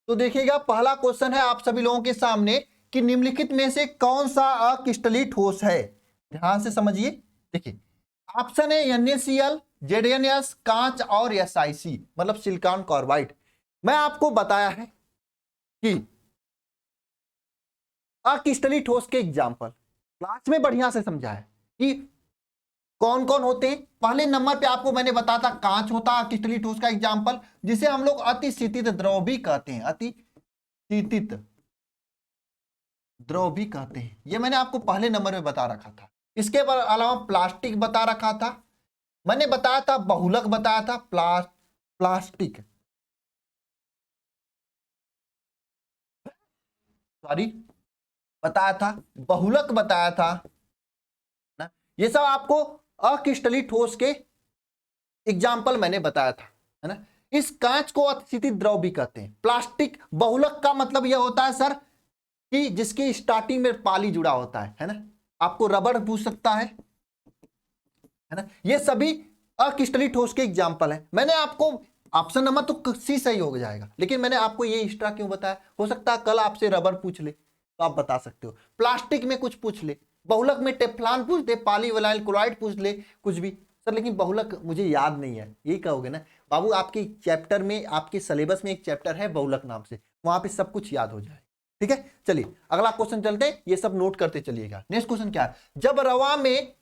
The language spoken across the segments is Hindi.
तो देखिएगा पहला क्वेश्चन है आप सभी लोगों के सामने कि निम्नलिखित में से कौन सा अक्रिस्टलीय ठोस है। ध्यान से समझिए। देखिए ऑप्शन है NaCl, ZnS, कांच और SiC मतलब सिलिकॉन कार्बाइड। मैं आपको बताया है कि अक्रिस्टलीय ठोस के एग्जाम्पल क्लास में बढ़िया से समझा है कि कौन कौन होते हैं। पहले नंबर पे आपको मैंने बताया था कांच होता है अक्रिस्टलीय ठोस का एग्जाम्पल, जिसे हम लोग अतिशीतित द्रव भी कहते हैं, अतिशीतित द्रव भी कहते हैं। ये मैंने आपको पहले नंबर में बता रखा था। इसके अलावा प्लास्टिक बता रखा था, मैंने बताया था बहुलक बताया था, प्लास्टिक सॉरी बताया था, बहुलक बताया था ना। ये सब आपको अक्रिस्टलीय ठोस के एग्जाम्पल मैंने बताया था, है ना। इस कांच को अतिशीतित द्रव भी कहते हैं। प्लास्टिक बहुलक का मतलब यह होता है सर कि जिसकी स्टार्टिंग में पाली जुड़ा होता है ना। आपको रबड़ पूछ सकता है ना। ये सभी अक्रिस्टलीय ठोस के एग्जाम्पल है। मैंने आपको ऑप्शन नंबर तो सी सही हो जाएगा, लेकिन मैंने आपको ये एक्स्ट्रा क्यों बताया, हो सकता है कल आपसे रबड़ पूछ ले तो आप बता सकते हो, प्लास्टिक में कुछ पूछ ले, बहुलक में टेफ्लॉन पूछ दे, पॉलीविनाइल क्लोराइड पूछ ले, कुछ भी। सर लेकिन बहुलक मुझे याद नहीं है, यही कहोगे ना बाबू। आपके चैप्टर में, आपके सिलेबस में एक चैप्टर है बहुलक नाम से, वहां पे सब कुछ याद हो जाए। ठीक है, चलिए अगला क्वेश्चन चलते हैं, ये सब नोट करते चलिएगा। नेक्स्ट क्वेश्चन क्या है, जब रवा में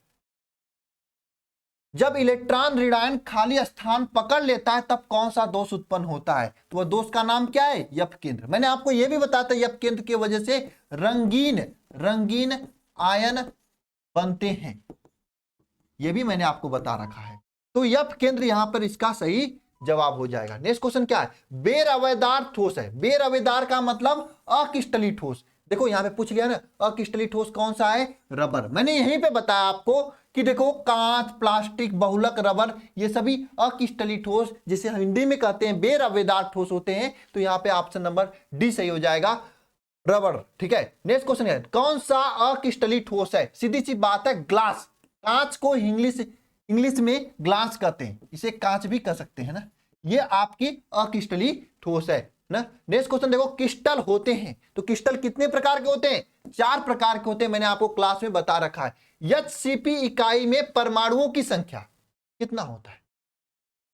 जब इलेक्ट्रॉन ऋणायन खाली स्थान पकड़ लेता है तब कौन सा दोष उत्पन्न होता है। तो वह दोष का नाम क्या है, यप केंद्र। मैंने आपको यह भी बताया था यप केंद्र की वजह से रंगीन आयन बनते हैं, यह भी मैंने आपको बता रखा है। तो यप केंद्र यहां पर इसका सही जवाब हो जाएगा। नेक्स्ट क्वेश्चन क्या है, बेरवेदार ठोस है। बेरवेदार का मतलब अक्रिस्टलीय ठोस। देखो यहां पे पूछ लिया ना, अक्रिस्टलीय ठोस कौन सा है, रबर। मैंने यहीं पे बताया आपको कि देखो कांच, प्लास्टिक, बहुलक, रबर ये सभी अक्रिस्टलीय ठोस जिसे हिंदी में कहते हैं बेरवेदार ठोस होते हैं। तो यहां पे ऑप्शन नंबर डी सही हो जाएगा, रबर। ठीक है, नेक्स्ट क्वेश्चन है, कौन सा अक्रिस्टलीय ठोस है। सीधी सी बात है, ग्लास। कांच को इंग्लिश में ग्लास कहते हैं, इसे कांच भी कह सकते हैं ना। ये आपकी अक्रिस्टलीय ठोस है ना। नेक्स्ट क्वेश्चन देखो, क्रिस्टल होते हैं तो क्रिस्टल कितने प्रकार के होते हैं, 4 प्रकार के होते हैं, मैंने आपको क्लास में बता रखा है। HCP इकाई में परमाणुओं की संख्या कितना होता है,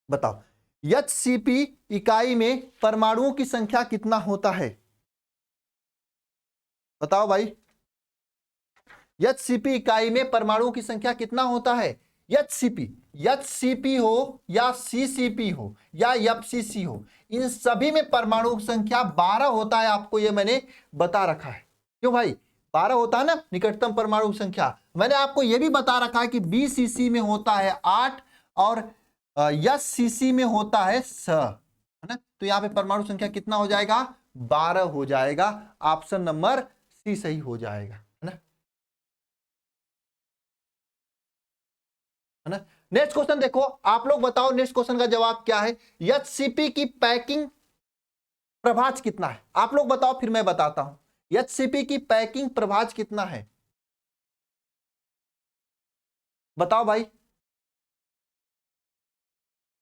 बताओ। HCP इकाई में परमाणुओं की संख्या कितना होता है, बताओ भाई। HCP इकाई में परमाणुओं की संख्या कितना होता है। HCP हो या CCP हो या FCC हो, इन सभी में परमाणु संख्या 12 होता है। आपको ये मैंने बता रखा है। क्यों भाई, 12 होता है ना निकटतम परमाणु संख्या। मैंने आपको यह भी बता रखा है कि BCC में होता है 8 और SCC में होता है 6, है ना। तो यहां पे परमाणु संख्या कितना हो जाएगा, 12 हो जाएगा। ऑप्शन नंबर सी सही हो जाएगा, है ना। नेक्स्ट क्वेश्चन देखो, आप लोग बताओ नेक्स्ट क्वेश्चन का जवाब क्या है। HCP की पैकिंग प्रभाज कितना है, आप लोग बताओ फिर मैं बताता हूं। HCP की पैकिंग प्रभाज कितना है, बताओ भाई।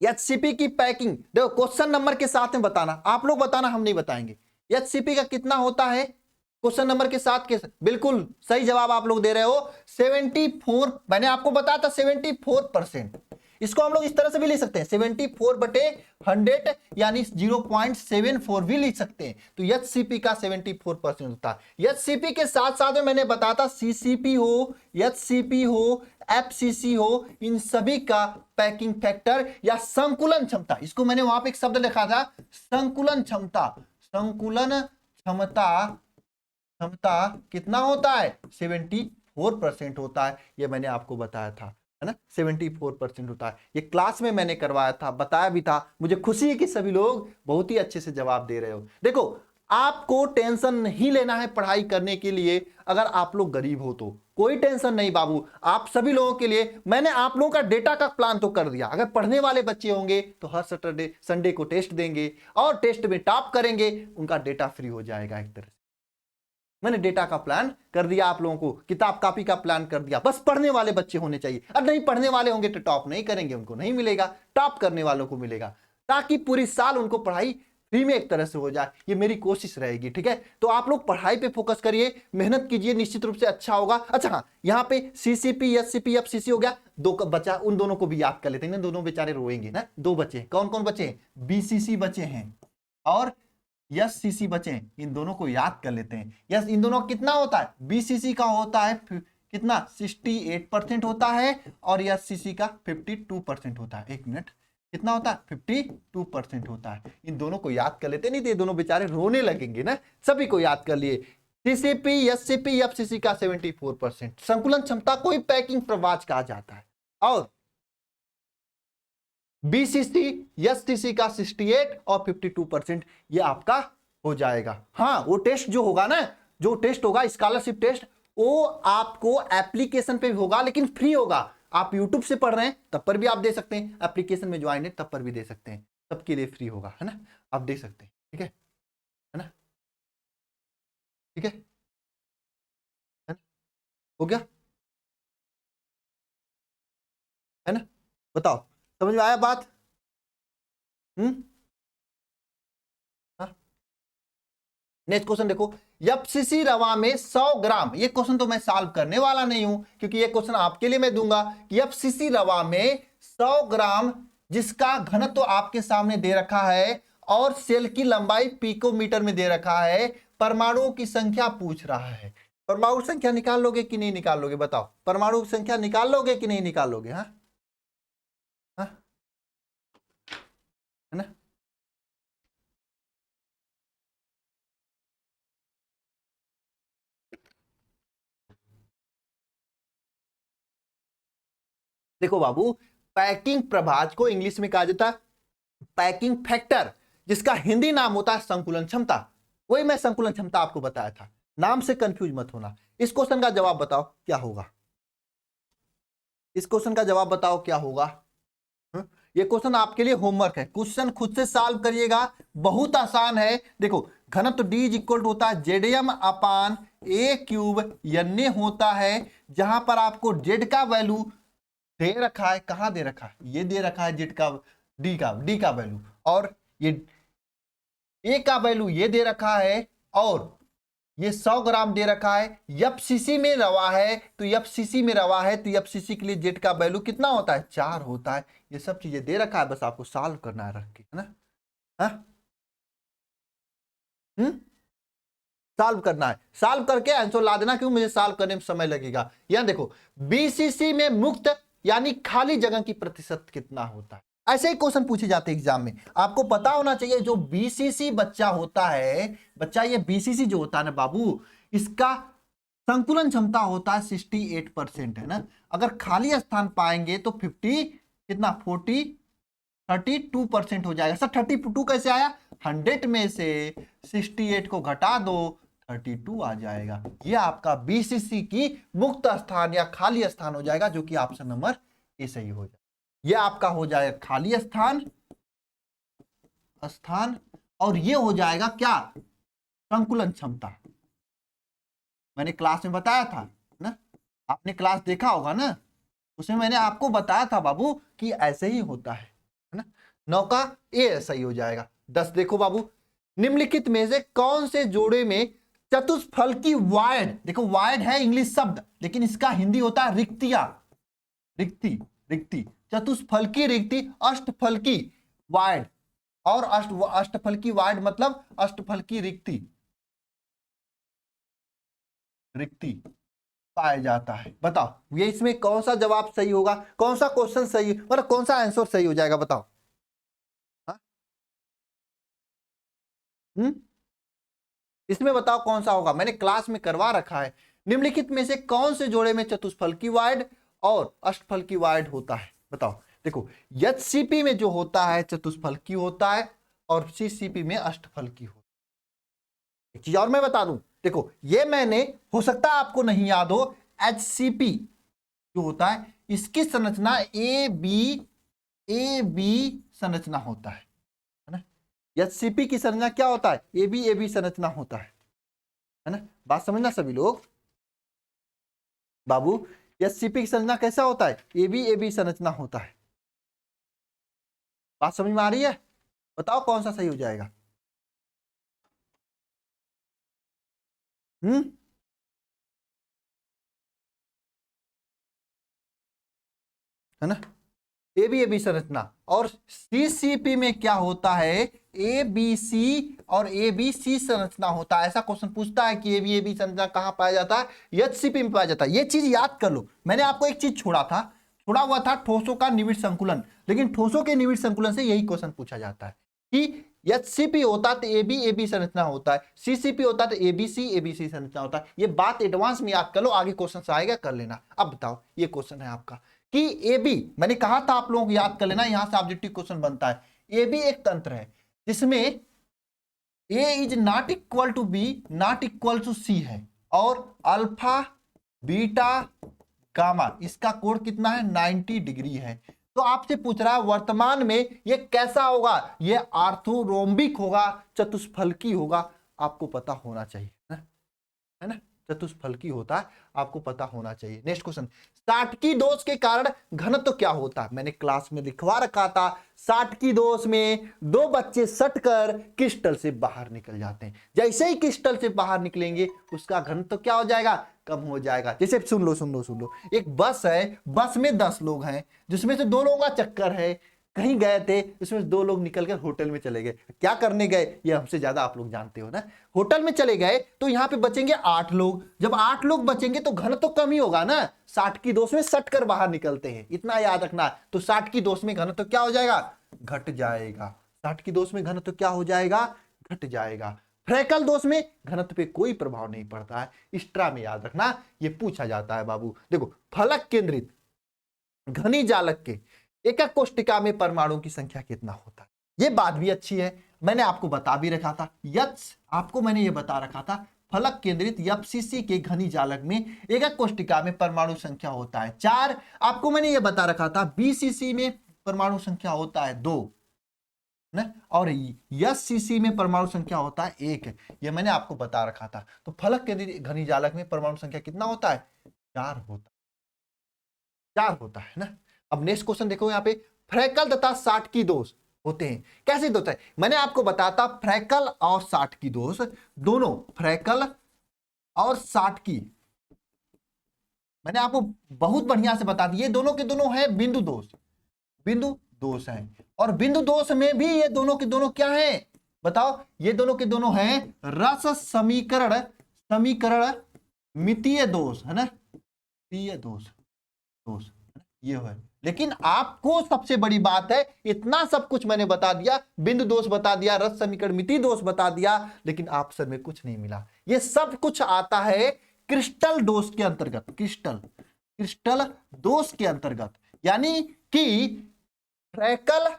HCP की पैकिंग देखो क्वेश्चन नंबर के साथ में बताना, आप लोग बताना, हम नहीं बताएंगे। HCP का कितना होता है क्वेश्चन नंबर के साथ के, बिल्कुल सही जवाब आप लोग दे रहे हो 74। मैंने आपको बताया था 74%। इसको हम लोग इस तरह से भी लिख सकते हैं 74/100 यानी 0.74 भी लिख सकते हैं। तो HCP का 74% होता है। HCP के साथ साथ में मैंने बताया था CCP हो, HCP हो, FCC हो, इन सभी का पैकिंग फैक्टर या संकुलन क्षमता, इसको मैंने वहां पे एक शब्द लिखा था संकुलन क्षमता। संकुलन क्षमता कितना होता है, 74% होता है। ये मैंने आपको बताया था, है ना, 74% होता है। ये क्लास में मैंने करवाया था, बताया भी था। मुझे खुशी है कि सभी लोग बहुत ही अच्छे से जवाब दे रहे हो। देखो आपको टेंशन नहीं लेना है पढ़ाई करने के लिए, अगर आप लोग गरीब हो तो कोई टेंशन नहीं बाबू। आप सभी लोगों के लिए मैंने आप लोगों का डेटा का प्लान तो कर दिया। अगर पढ़ने वाले बच्चे होंगे तो हर सैटरडे संडे को टेस्ट देंगे और टेस्ट में टॉप करेंगे, उनका डेटा फ्री हो जाएगा। एक तरह से मैंने डेटा का प्लान कर दिया, आप लोगों को किताब कॉपी का प्लान कर दिया। बस पढ़ने वाले बच्चे होने चाहिए। अब नहीं पढ़ने वाले होंगे तो टॉप नहीं करेंगे, उनको नहीं मिलेगा, टॉप करने वालों को मिलेगा, ताकि पूरी साल उनको पढ़ाई फ्री में एक तरह से हो जाए, ये मेरी कोशिश रहेगी। ठीक है, तो आप लोग पढ़ाई पे फोकस करिए, मेहनत कीजिए, निश्चित रूप से अच्छा होगा। अच्छा हाँ, यहाँ पे सीसीपी, एससीपी, एफसीसी हो गया, दो का बचा, उन दोनों को भी याद कर लेते हैं ना, दोनों बेचारे रोएंगे ना। दो बचे, कौन कौन बचे? बीसीसी बचे हैं और एससीसी बचे हैं, इन दोनों को याद कर लेते हैं। यस, इन दोनों कितना होता है? बीसीसी का होता है कितना? 68% होता है और एससीसी का 52% होता है। एक मिनट, कितना होता है? 52% होता है। इन दोनों को याद कर लेते, नहीं तो ये दोनों बेचारे रोने लगेंगे ना। सभी को याद कर लिए। सीसीपी, एससीपी, एफसीसी का 74%। संकुलन क्षमता को ही पैकिंग प्रवाह कहा जाता है। और बीसीसी, एसटीसी का 68 और 52%, ये आपका हो जाएगा। हाँ, वो टेस्ट जो होगा ना, जो टेस्ट होगा स्कॉलरशिप टेस्ट, वो आपको एप्लीकेशन पे भी होगा, लेकिन फ्री होगा। आप यूट्यूब से पढ़ रहे हैं तब पर भी आप दे सकते हैं, एप्लीकेशन में ज्वाइन है तब पर भी दे सकते हैं, सबके लिए फ्री होगा, है ना, आप दे सकते हैं। ठीक है ना? ठीक है ना? हो गया, है ना? बताओ, समझ में आया बात? नेक्स्ट क्वेश्चन देखो, एफसीसी रवा में 100 ग्राम, ये क्वेश्चन तो मैं सॉल्व करने वाला नहीं हूं, क्योंकि ये क्वेश्चन आपके लिए मैं दूंगा कि एफसीसी रवा में 100 ग्राम, जिसका घनत्व तो आपके सामने दे रखा है और सेल की लंबाई पिकोमीटर में दे रखा है, परमाणुओं की संख्या पूछ रहा है। परमाणु संख्या निकाल लोगे कि नहीं निकाल लोगे? बताओ, परमाणु संख्या निकाल लोगे कि नहीं निकाल लोगे? हाँ, है ना? देखो बाबू, पैकिंग प्रभाज को इंग्लिश में कहा जाता है पैकिंग फैक्टर, जिसका हिंदी नाम होता है संकुलन क्षमता। वही मैं संकुलन क्षमता आपको बताया था, नाम से कंफ्यूज मत होना। इस क्वेश्चन का जवाब बताओ क्या होगा? इस क्वेश्चन का जवाब बताओ क्या होगा? ये क्वेश्चन आपके लिए होमवर्क है, क्वेश्चन खुद से सॉल्व करिएगा, बहुत आसान है। देखो, घनत्व D इज इक्वल टू होता है जेडएम अपान ए क्यूब एन होता है, जहां पर आपको जेड का वैल्यू दे रखा है। कहां दे रखा है? ये दे रखा है जेड का, डी का वैल्यू, और ये ए का वैल्यू ये दे रखा है, और ये 100 ग्राम दे रखा है। एफसीसी में रवा है, तो एफसीसी में रवा है, तो एफसीसी के लिए जेड का वैल्यू कितना होता है? 4 होता है। ये सब चीजें दे रखा है, बस आपको सॉल्व करना है रख के, है ना? हाँ, सॉल्व करना है, सॉल्व करके आंसर ला देना, क्योंकि मुझे सॉल्व करने में समय लगेगा। यहां देखो, बीसीसी में मुक्त यानी खाली जगह की प्रतिशत कितना होता है? ऐसे ही क्वेश्चन पूछे जाते हैं एग्जाम में, आपको पता होना चाहिए। जो बीसीसी बच्चा होता है, बच्चा ये बीसीसी जो होता है ना बाबू, इसका संकुलन क्षमता होता है 68%, है ना। अगर खाली स्थान पाएंगे तो 50 कितना 32% हो जाएगा। सर 32 कैसे आया? 100 में से 68 को घटा दो, 32 आ जाएगा। ये आपका बीसीसी की मुक्त स्थान या खाली स्थान हो जाएगा, जो कि ऑप्शन नंबर ए सही हो जाएगा। ये आपका हो जाएगा खाली स्थान, और ये हो जाएगा क्या? संकुलन क्षमता। मैंने क्लास में बताया था ना, आपने क्लास देखा होगा ना, उसमें मैंने आपको बताया था बाबू कि ऐसे ही होता है ना। 9 का ए सही हो जाएगा। 10 देखो बाबू, निम्नलिखित में से कौन से जोड़े में चतुष्फलकी वायड, देखो वायड है इंग्लिश शब्द, लेकिन इसका हिंदी होता है रिक्तिया, रिक्ति, चतुष्फलकी रिक्ति, अष्टफलकी वायड, और अष्टफलकी वायड मतलब अष्टफलकी रिक्ति पाया जाता है। बताओ, ये इसमें कौन सा जवाब सही होगा? कौन सा क्वेश्चन सही, मतलब कौन सा आंसर सही हो जाएगा? बताओ। इसमें बताओ कौन सा होगा, मैंने क्लास में करवा रखा है। निम्नलिखित में से कौन से जोड़े में चतुष्फलकी वायड और अष्टफलकी वायड होता है? बताओ। देखो, एचसीपी में जो होता है चतुष्फलकी होता है, और सीसीपी में अष्टफलकी होता है। एक चीज और मैं बता दूं, देखो ये मैंने, हो सकता है आपको नहीं याद हो, एचसीपी जो होता है इसकी संरचना ए बी संरचना होता है ना। एचसीपी की संरचना क्या होता है? ए बी संरचना होता है ना। बात समझना सभी लोग। बाबू, एचसीपी की संरचना कैसा होता है? ए बी संरचना होता है। बात समझ में आ रही है? बताओ कौन सा सही हो जाएगा? हम्म, है ना। ए बी संरचना। और सीसीपी में क्या होता है, ए बी सी और ए बी सी संरचना होता है। ऐसा क्वेश्चन पूछता है कि ए बी संरचना कहां पाया जाता है, एचसीपी में पाया जाता है। ये चीज याद कर लो। मैंने आपको एक चीज छोड़ा हुआ था ठोसों का निविड़ संकुलन, लेकिन ठोसों के निविड़ संकुलन से यही क्वेश्चन पूछा जाता है कि एचसीपी होता तो ए बी संरचना होता है, सीसीपी होता तो ए बी सी संरचना होता है। ये बात एडवांस में याद कर लो, आगे क्वेश्चन आएगा कर लेना। अब बताओ, ये क्वेश्चन है आपका कि ए बी, मैंने कहा था आप लोगों को याद कर लेना, यहां से ऑब्जेक्टिव क्वेश्चन बनता है। ए बी एक तंत्र है जिसमें A is not equal to B not equal to C है, और अल्फा बीटा गामा इसका कोण कितना है, 90 डिग्री है। तो आपसे पूछ रहा है वर्तमान में ये कैसा होगा, ये आर्थोरोम्बिक होगा, चतुष्फलकी होगा, आपको पता होना चाहिए, है ना। चतुष्फलकी होता है, आपको पता होना चाहिए। नेक्स्ट क्वेश्चन, साटकी दोष के कारण घनत्व तो क्या होता है, मैंने क्लास में लिखवा रखा था। साटकी दोष में दो बच्चे सटकर क्रिस्टल से बाहर निकल जाते हैं, जैसे ही क्रिस्टल से बाहर निकलेंगे उसका घनत्व तो क्या हो जाएगा, कम हो जाएगा। जैसे सुन लो, एक बस है, बस में 10 लोग हैं, जिसमें से 2 लोगों का चक्कर है, कहीं गए थे, उसमें 2 लोग निकलकर होटल में चले गए। क्या करने गए, ये हमसे ज्यादा आप लोग जानते हो ना। होटल में चले गए तो यहाँ पे बचेंगे 8 लोग। जब 8 लोग बचेंगे तो घन तो कम ही होगा ना, 60 की दोष में सट कर बाहर निकलते हैं, इतना याद रखना। तो 60 की दोष में घन तो क्या हो जाएगा, घट जाएगा। 60 की दोष में घन तो क्या हो जाएगा, घट जाएगा। फ्रैकल दोष में घनत्व पे कोई प्रभाव नहीं पड़ता है, एक्स्ट्रा में याद रखना, ये पूछा जाता है बाबू। देखो, फलक केंद्रित घनी जालक के एकक कोष्टिका में परमाणु की संख्या कितना होता है, ये बात भी अच्छी है, मैंने आपको बता भी रखा था। आपको मैंने ये बता रखा था, फलक केंद्रित एफसीसी के घनी जालक में एकक कोष्टिका में परमाणु संख्या होता है 4। आपको मैंने ये बता रखा था बीसीसी में परमाणु संख्या होता है 2 ना, और एससीसी में परमाणु संख्या होता है 1, ये मैंने आपको बता रखा था। तो फलक केंद्रित घनी जालक में परमाणु संख्या कितना होता है, 4 होता है ना। अब नेक्स्ट क्वेश्चन देखो, यहाँ पे फ्रैकल तथा साटकी दोष होते हैं, कैसे होता है, मैंने आपको बताता फ्रैकल और साटकी दोष दोनों, फ्रैकल और साटकी मैंने आपको बहुत बढ़िया से बता दिए, दोनों के दोनों है बिंदु दोष है। और बिंदु दोष में भी ये दोनों के दोनों क्या है, बताओ, ये दोनों के दोनों हैं रस समीकरण मितीय दोष, है ना, मितीय दोष ये है। लेकिन आपको सबसे बड़ी बात है, इतना सब कुछ मैंने बता दिया, बिंदु दोष बता दिया, रस समीकरण मिति दोष बता दिया, लेकिन ऑप्शन में कुछ नहीं मिला। ये सब कुछ आता है क्रिस्टल दोष के अंतर्गत, क्रिस्टल दोष के अंतर्गत, यानी कि फ्रैकल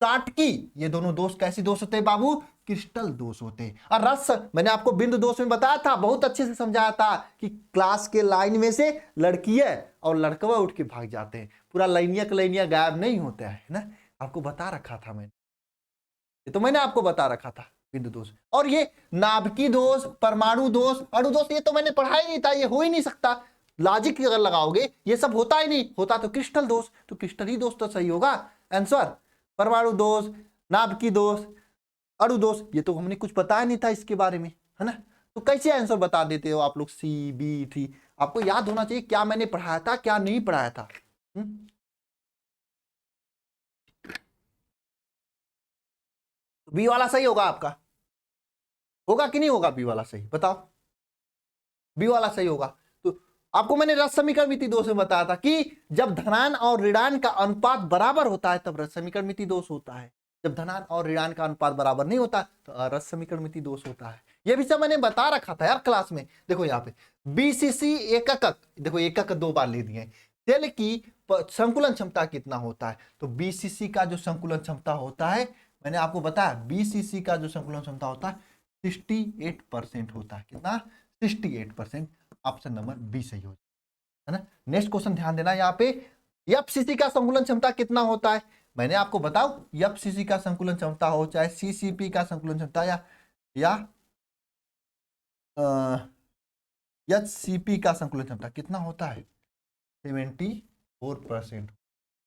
साटकी ये दोनों दोष कैसे दोष होते हैं बाबू, क्रिस्टल दोष होते हैं। और रस मैंने आपको बिंदु दोष में बताया था, बहुत अच्छे से समझाया था कि क्लास के लाइन में से लड़की है और लड़कवा उठ के भाग जाते हैं, पूरा लाइनिया गायब नहीं होता है ना, आपको बता रखा था मैंने, ये तो मैंने आपको बता रखा था बिंदु दोष। और ये नाभिकीय दोष, परमाणु दोष, अणु दोष, ये तो मैंने पढ़ा ही नहीं था, ये हो ही नहीं सकता, लॉजिक अगर लगाओगे ये सब होता ही नहीं, होता तो क्रिस्टल दोष, तो क्रिस्टल ही दोष तो सही होगा आंसर। परमाणु दोष, नाभिकीय दोष, अणु दोष, ये तो हमने कुछ बताया नहीं था इसके बारे में, है ना। तो कैसे आंसर बता देते हो आप लोग, सी बी थी, आपको याद होना चाहिए क्या मैंने पढ़ाया था क्या नहीं पढ़ाया था। बी वाला सही होगा आपका, होगा कि नहीं होगा, बी वाला सही बताओ, बी वाला सही होगा। तो आपको मैंने रस समीकरण मिति दोष में बताया था कि जब धनान और ऋणान का अनुपात बराबर होता है तब रस समीकरण मिति दोष होता है, जब धनान और ऋणान का अनुपात बराबर नहीं होता तो रस समीकरण मिति दोष होता है। ये भी सब मैंने बता रखा था यार क्लास में। देखो यहाँ पे बीसीसी एकक, देखो एकक 2 बार ले दिए, तेल की संकुलन क्षमता कितना होता है, तो बीसीसी का जो संकुलन क्षमता होता है, मैंने आपको बताया बीसीसी का जो संकुलन क्षमता होता है 68% होता है, कितना 68%, ऑप्शन नंबर बी सही हो है ना। नेक्स्ट क्वेश्चन ध्यान देना, यहाँ पे एफसीसी का संकुलन क्षमता कितना होता है, मैंने आपको बताओ एफसीसी का संकुलन क्षमता हो चाहे सीसीपी का संकुलन क्षमता या एचसीपी का संकुलन क्षमता कितना होता है, 74%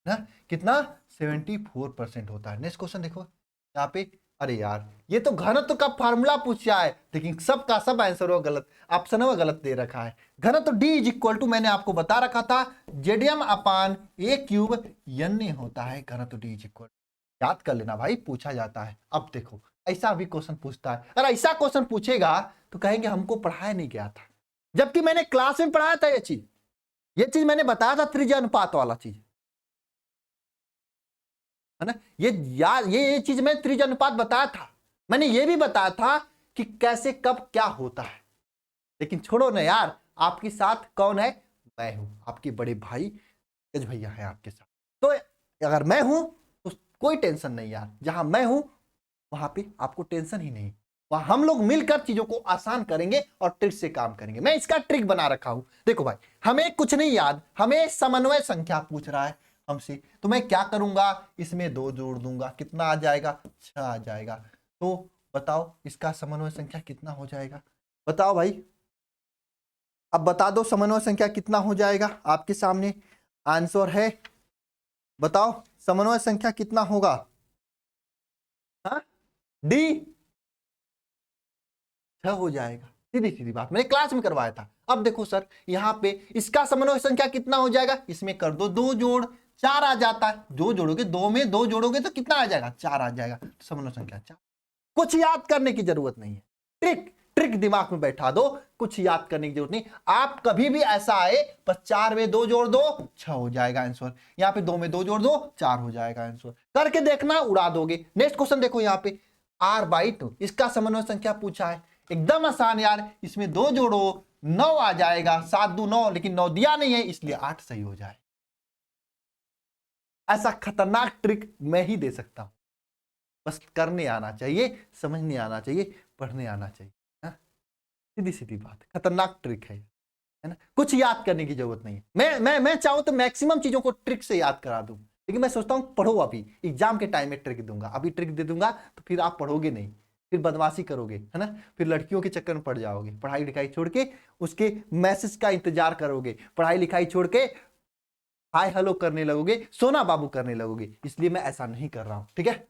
ना, कितना 74% होता है। नेक्स्ट क्वेश्चन देखो यहाँ पे अरे यार, ये तो घनत्व का फार्मूला पूछा है, लेकिन सबका सब आंसर वो गलत, ऑप्शन वो गलत दे रखा है। घनत्व D इज इक्वल टू, मैंने आपको बता रखा था, जेडियम अपान ए क्यूब N होता है घनत्व D इज इक्वल। याद कर लेना भाई, पूछा जाता है। अब देखो, ऐसा भी क्वेश्चन पूछता है, अगर ऐसा क्वेश्चन पूछेगा तो कहेंगे हमको पढ़ाया नहीं गया था, जबकि मैंने क्लास में पढ़ाया था ये चीज मैंने बताया था, त्रिज्या अनुपात वाला चीज, है ना। ये चीज मैं त्रिज्या अनुपात बताया था। मैंने ये भी बताया था कि कैसे कब क्या होता है। लेकिन छोड़ो ना यार, आपके साथ कौन है? मैं हूं, आपके बड़े भाई तेज भैया है आपके साथ। तो अगर मैं हूं तो कोई टेंशन नहीं यार, जहां मैं हूं वहां पे आपको टेंशन ही नहीं। वहां हम लोग मिलकर चीजों को आसान करेंगे और ट्रिक से काम करेंगे। मैं इसका ट्रिक बना रखा हूं। देखो भाई, हमें कुछ नहीं याद, हमें समन्वय संख्या पूछ रहा है हमसे, तो मैं क्या करूंगा, इसमें 2 जोड़ दूंगा, कितना आ जाएगा? 6 आ जाएगा। तो बताओ इसका समन्वय संख्या कितना हो जाएगा? बताओ भाई, अब बता दो समन्वय संख्या कितना हो जाएगा। आपके सामने आंसर है, बताओ समन्वय संख्या कितना होगा? हाँ, डी 6 हो जाएगा। सीधी सीधी बात, मैंने क्लास में करवाया था। अब देखो सर, यहाँ पे इसका समन्वय संख्या कितना हो जाएगा? इसमें कर दो 2 जोड़, 4 आ जाता है। 2 जोड़ोगे, 2 में 2 जोड़ोगे तो कितना आ जाएगा? 4 आ जाएगा। तो समन्वय संख्या 4। कुछ याद करने की जरूरत नहीं है, ट्रिक ट्रिक दिमाग में बैठा दो, कुछ याद करने की जरूरत नहीं। आप कभी भी ऐसा आए, बस 4 में 2 जोड़ दो, 6 हो जाएगा आंसर। यहाँ पे 2 में 2 जोड़ दो, 4 हो जाएगा आंसर। करके देखना, उड़ा दोगे। नेक्स्ट क्वेश्चन देखो, यहाँ पे r/2 इसका समन्वय संख्या पूछा है। एकदम आसान यार, इसमें 2 जोड़ो, 9 आ जाएगा। 7 दूं 9, लेकिन 9 दिया नहीं है, इसलिए 8 सही हो जाए। ऐसा खतरनाक ट्रिक मैं ही दे सकता हूं। बस करने आना चाहिए, समझने आना चाहिए, पढ़ने आना चाहिए। सीधी सीधी बात, खतरनाक ट्रिक है ना। कुछ याद करने की जरूरत नहीं है। मैं चाहूं तो मैक्सिमम चीजों को ट्रिक से याद करा दूं, लेकिन मैं सोचता हूं पढ़ो, अभी एग्जाम के टाइम में ट्रिक दूंगा। अभी ट्रिक दे दूंगा तो फिर आप पढ़ोगे नहीं, फिर बदमाशी करोगे, है ना। फिर लड़कियों के चक्कर में पड़ जाओगे, पढ़ाई लिखाई छोड़ के उसके मैसेज का इंतजार करोगे, पढ़ाई लिखाई छोड़ के हाय हेलो करने लगोगे, सोना बाबू करने लगोगे। इसलिए मैं ऐसा नहीं कर रहा हूं, ठीक है,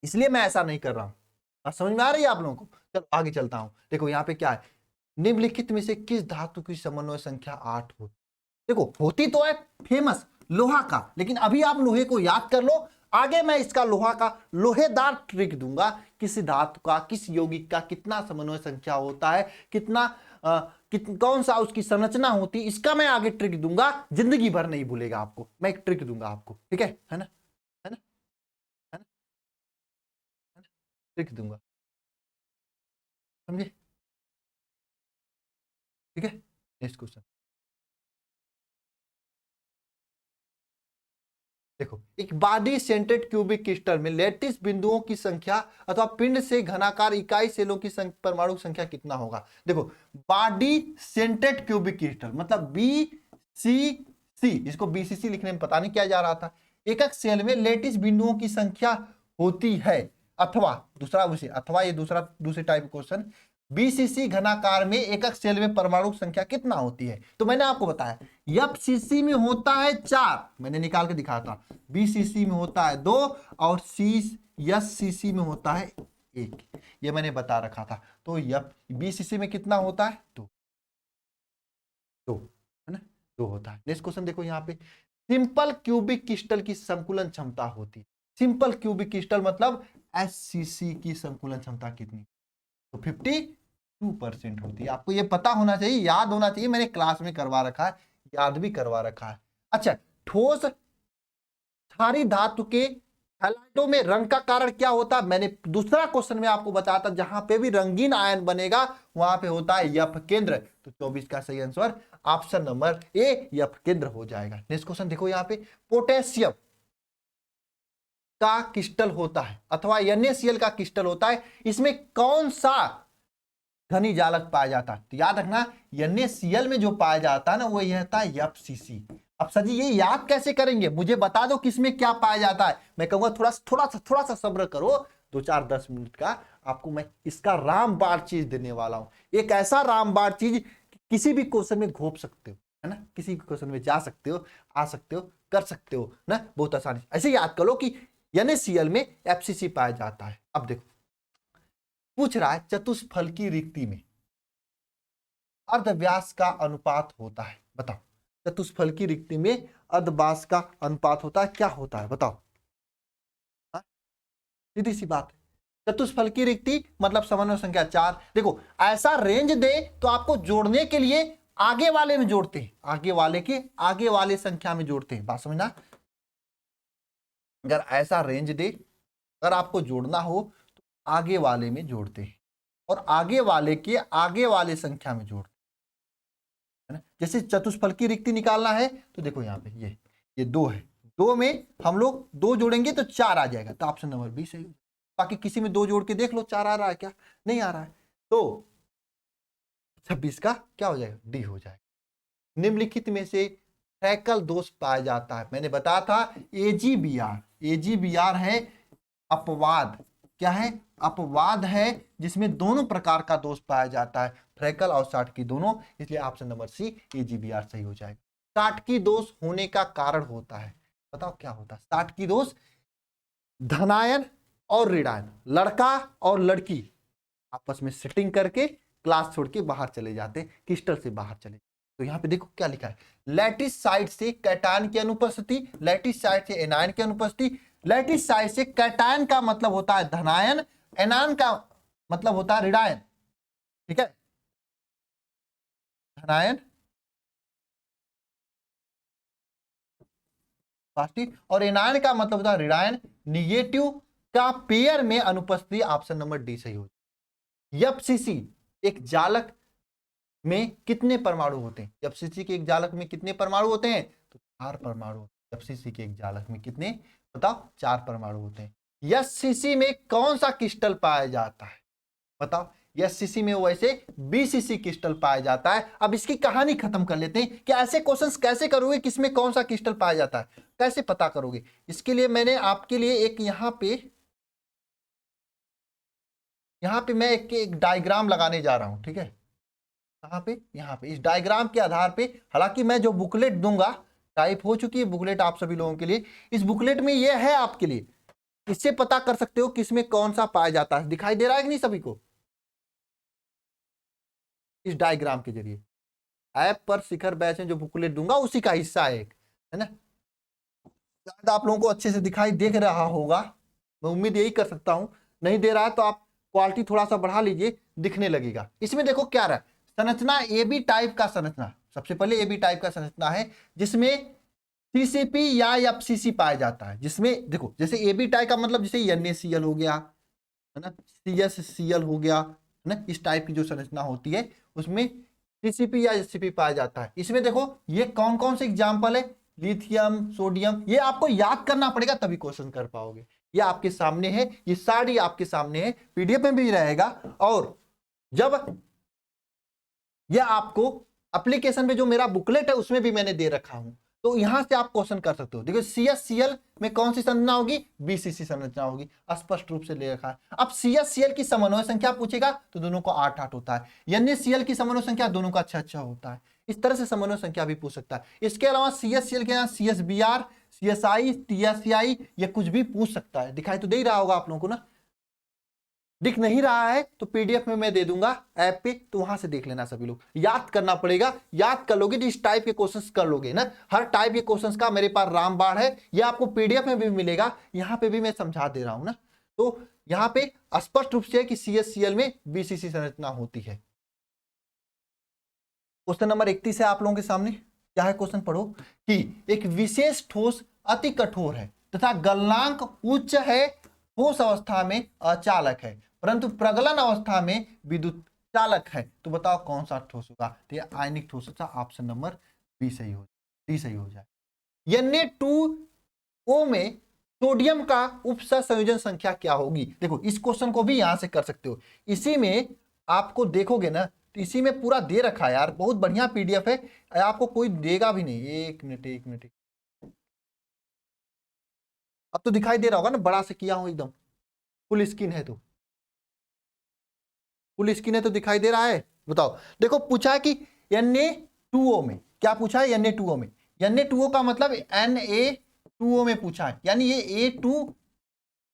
इसलिए मैं ऐसा नहीं कर रहा हूं। बात समझ में आ रही है आप लोगों को? चलो आगे चलता हूं। देखो यहाँ पे क्या है, निम्नलिखित में से किस धातु की समन्वय संख्या 8 होती? देखो, होती तो है फेमस लोहा का, लेकिन अभी आप लोहे को याद कर लो। आगे मैं इसका लोहा का लोहेदार ट्रिक दूंगा, किस धातु का, किस यौगिक का कितना समन्वय संख्या होता है, कौन सा उसकी संरचना होती, इसका मैं आगे ट्रिक दूंगा। जिंदगी भर नहीं भूलेगा आपको, मैं एक ट्रिक दूंगा आपको, ठीक है ना, है ना, है ना, ट्रिक दूंगा, समझे? ठीक है, नेक्स्ट क्वेश्चन देखो, एक बॉडी सेंटेड क्यूबिक क्रिस्टल में लैटिस बिंदुओं की संख्या अथवा पिंड से घनाकार इकाई सेलों की परमाणु संख्या कितना होगा? देखो, बॉडी सेंटेड क्यूबिक क्रिस्टल मतलब BCC, इसको BCC लिखने में पता नहीं क्या जा रहा था। एकक सेल में लैटिस बिंदुओं की संख्या होती है, अथवा दूसरा विषय, अथवा ये दूसरे टाइप क्वेश्चन, BCC घनाकार में एकक सेल में परमाणु संख्या कितना होती है? तो मैंने आपको बताया FCC में होता है 4, मैंने निकाल के दिखाया था। BCC में होता है 2 और SCC में होता है 1, ये मैंने बता रखा था। तो BCC में कितना होता है? 2, है ना, 2 होता है। नेक्स्ट क्वेश्चन देखो, यहाँ पे सिंपल क्यूबिक क्रिस्टल की संकुलन क्षमता होती है। सिंपल क्यूबिक क्रिस्टल मतलब SCC की संकुलन क्षमता कितनी? तो 52% होती है। आपको ये पता होना चाहिए, याद होना चाहिए, मैंने क्लास में करवा रखा है, याद भी करवा रखा है। अच्छा, ठोस क्षारीय धातु के हैलाइडों में रंग का कारण क्या होता है? मैंने दूसरा क्वेश्चन में आपको बताया था, जहां पे भी रंगीन आयन बनेगा वहां पे होता है यफ केंद्र। तो 24 का सही answer option number A F केंद्र हो जाएगा। नेक्स्ट क्वेश्चन देखो, यहाँ पे पोटेशियम का क्रिस्टल होता है अथवा NaCl का क्रिस्टल होता है, इसमें कौन सा घनी जालक पाया जाता है? तो याद रखना, NaCl में जो पाया जाता है ना, वो यह था FCC। अब सर जी ये याद कैसे करेंगे? मुझे बता दो किसमें क्या पाया जाता है। मैं कहूंगा थोड़ा सा सब्र करो, 2-4-10 मिनट का, आपको मैं इसका रामबाण चीज देने वाला हूं। एक ऐसा रामबाण चीज किसी भी क्वेश्चन में घोप सकते हो, है ना, किसी भी क्वेश्चन में जा सकते हो, आ सकते हो, कर सकते हो ना, बहुत आसानी। ऐसे याद करो कि NaCl में FCC पाया जाता है। अब देखो पूछ रहा है चतुष्फल की रिक्ति में अर्धव्यास का अनुपात होता है, बताओ। चतुष्फल की रिक्ति में अर्धव्यास का अनुपात होता है, क्या होता है बताओ। सीधी सी बात है, चतुष्फल की रिक्ति मतलब समन्वय संख्या 4। देखो ऐसा रेंज दे तो आपको जोड़ने के लिए आगे वाले में जोड़ते हैं, आगे वाले के आगे वाले संख्या में जोड़ते हैं, बात समझना। अगर ऐसा रेंज दे, अगर आपको जोड़ना हो तो आगे वाले में जोड़ते हैं और आगे वाले के आगे वाले संख्या में जोड़ते हैं, है ना। जैसे चतुष्फल की रिक्ति निकालना है तो देखो यहाँ पे ये 2 है, 2 में हम लोग 2 जोड़ेंगे तो 4 आ जाएगा, तो ऑप्शन नंबर बी सही। बाकी किसी में 2 जोड़ के देख लो 4 आ रहा है क्या, नहीं आ रहा है, तो 26 का क्या हो जाएगा, डी हो जाएगा। निम्नलिखित में से फ्रैकल दोष पाया जाता है, मैंने बताया था AGBR है अपवाद, क्या है, अपवाद है, जिसमें दोनों प्रकार का दोष पाया जाता है, फ्रैकल और साटकी दोनों, इसलिए ऑप्शन नंबर सी AGBR सही हो जाएगा। साटकी दोष होने का कारण होता है, बताओ क्या होता है साटकी दोष। धनायन और ऋणायन, लड़का और लड़की आपस में सेटिंग करके क्लास छोड़ के बाहर चले जाते, क्रिस्टल से बाहर चले। तो यहाँ पे देखो क्या लिखा है, लैटिस साइड से कैटायन की अनुपस्थिति, लैटिस साइड से एनायन की अनुपस्थिति। लैटिस साइड से कैटायन का मतलब होता है धनायन, एनायन का मतलब होता है ऋणायन, ठीक है, धनायन और एनायन का मतलब होता है ऋणायन। निगेटिव का पेयर में अनुपस्थिति, ऑप्शन नंबर डी सही हो। FCC एक जालक में कितने परमाणु होते हैं, FCC के एक जालक में कितने परमाणु होते हैं, तो 4 परमाणु। FCC के एक जालक में कितने बताओ, 4 परमाणु होते हैं। SCC में कौन सा क्रिस्टल पाया जाता है बताओ, SCC में वैसे BCC क्रिस्टल पाया जाता है। अब इसकी कहानी खत्म कर लेते हैं कि ऐसे क्वेश्चंस कैसे करोगे, किसमें कौन सा क्रिस्टल पाया जाता है, कैसे पता करोगे। इसके लिए मैंने आपके लिए एक यहाँ पे मैं एक डायग्राम लगाने जा रहा हूं, ठीक है, कहाँ पे, यहाँ पे। इस डायग्राम के आधार पे, हालांकि मैं जो बुकलेट दूंगा, टाइप हो चुकी है बुकलेट आप सभी लोगों के लिए, इस बुकलेट में ये है आपके लिए, इससे पता कर सकते हो किसमें कौन सा पाया जाता है। दिखाई दे रहा है कि नहीं सभी को, इस डायग्राम के जरिए ऐप पर शिखर बैच में जो बुकलेट दूंगा उसी का हिस्सा है एक, है ना। शायद आप लोगों को अच्छे से दिखाई देख रहा होगा, मैं उम्मीद यही कर सकता हूं। नहीं दे रहा है तो आप क्वालिटी थोड़ा सा बढ़ा लीजिए, दिखने लगेगा। इसमें देखो क्या रहा है, संरचना AB टाइप का संरचना, सबसे पहले AB टाइप का संरचना है जिसमें CCP या FCC पाया जाता है। जिसमें देखो जैसे AB टाइप का मतलब जैसे NaCl हो गया, है ना, CSCl हो गया, है ना, इस टाइप की जो संरचना होती है उसमें CCP या SCP पाया जाता है। इसमें देखो ये कौन कौन से एग्जाम्पल है, लिथियम, सोडियम, ये आपको याद करना पड़ेगा तभी क्वेश्चन कर पाओगे। ये आपके सामने है, ये सारी आपके सामने है, PDF में भी रहेगा। और जब यह आपको एप्लीकेशन में जो मेरा बुकलेट है उसमें भी मैंने दे रखा हूं, तो यहां से आप क्वेश्चन कर सकते हो। देखो CSCl में कौन सी संरचना होगी, BCC संरचना होगी, स्पष्ट रूप से ले रखा है। अब CSCl की समन्वय संख्या पूछेगा तो दोनों को 8-8 होता है। NaCl की समन्वय संख्या दोनों का 6-6 होता है। इस तरह से समन्वय संख्या भी पूछ सकता है। इसके अलावा CSCl के यहाँ CSBr, CSI, TSCI ये कुछ भी पूछ सकता है। दिखाई तो दे ही रहा होगा आप लोगों को ना, दिख नहीं रहा है तो PDF में मैं दे दूंगा ऐप पे, तो वहां से देख लेना सभी लोग। याद करना पड़ेगा, याद कर लोगे तो इस टाइप के क्वेश्चंस कर लोगे ना। हर टाइप के क्वेश्चंस का मेरे पास रामबाण है, ये आपको PDF में भी मिलेगा, यहाँ पे भी मैं समझा दे रहा हूं ना। तो यहाँ पे स्पष्ट रूप से कि CSCl में BCC संरचना होती है। क्वेश्चन नंबर 31 है आप लोगों के सामने, क्या है क्वेश्चन पढ़ो, कि एक विशेष ठोस अति कठोर है तथा गलनांक उच्च है, ठोस अवस्था में अचालक है परंतु प्रगलन अवस्था में विद्युत चालक है, तो बताओ कौन सा ठोस होगा। तो ये आयनिक ठोस होता, ऑप्शन नंबर बी सही हो, डी सही हो जाए। Na2O में सोडियम का उपसह संयोजन संख्या क्या होगी। देखो इस क्वेश्चन को भी यहां से कर सकते हो, इसी में आपको देखोगे ना तो इसी में पूरा दे रखा है यार, बहुत बढ़िया PDF है, आपको कोई देगा भी नहीं। एक मिनट अब तो दिखाई दे रहा होगा ना, बड़ा से किया हूं एकदम, फुल स्क्रीन है तो, फुल स्क्रीन है तो दिखाई दे रहा है। बताओ देखो पूछा है कि Na2O में, क्या पूछा है Na2O में, Na2O का मतलब Na2O में पूछा है, यानी ये A2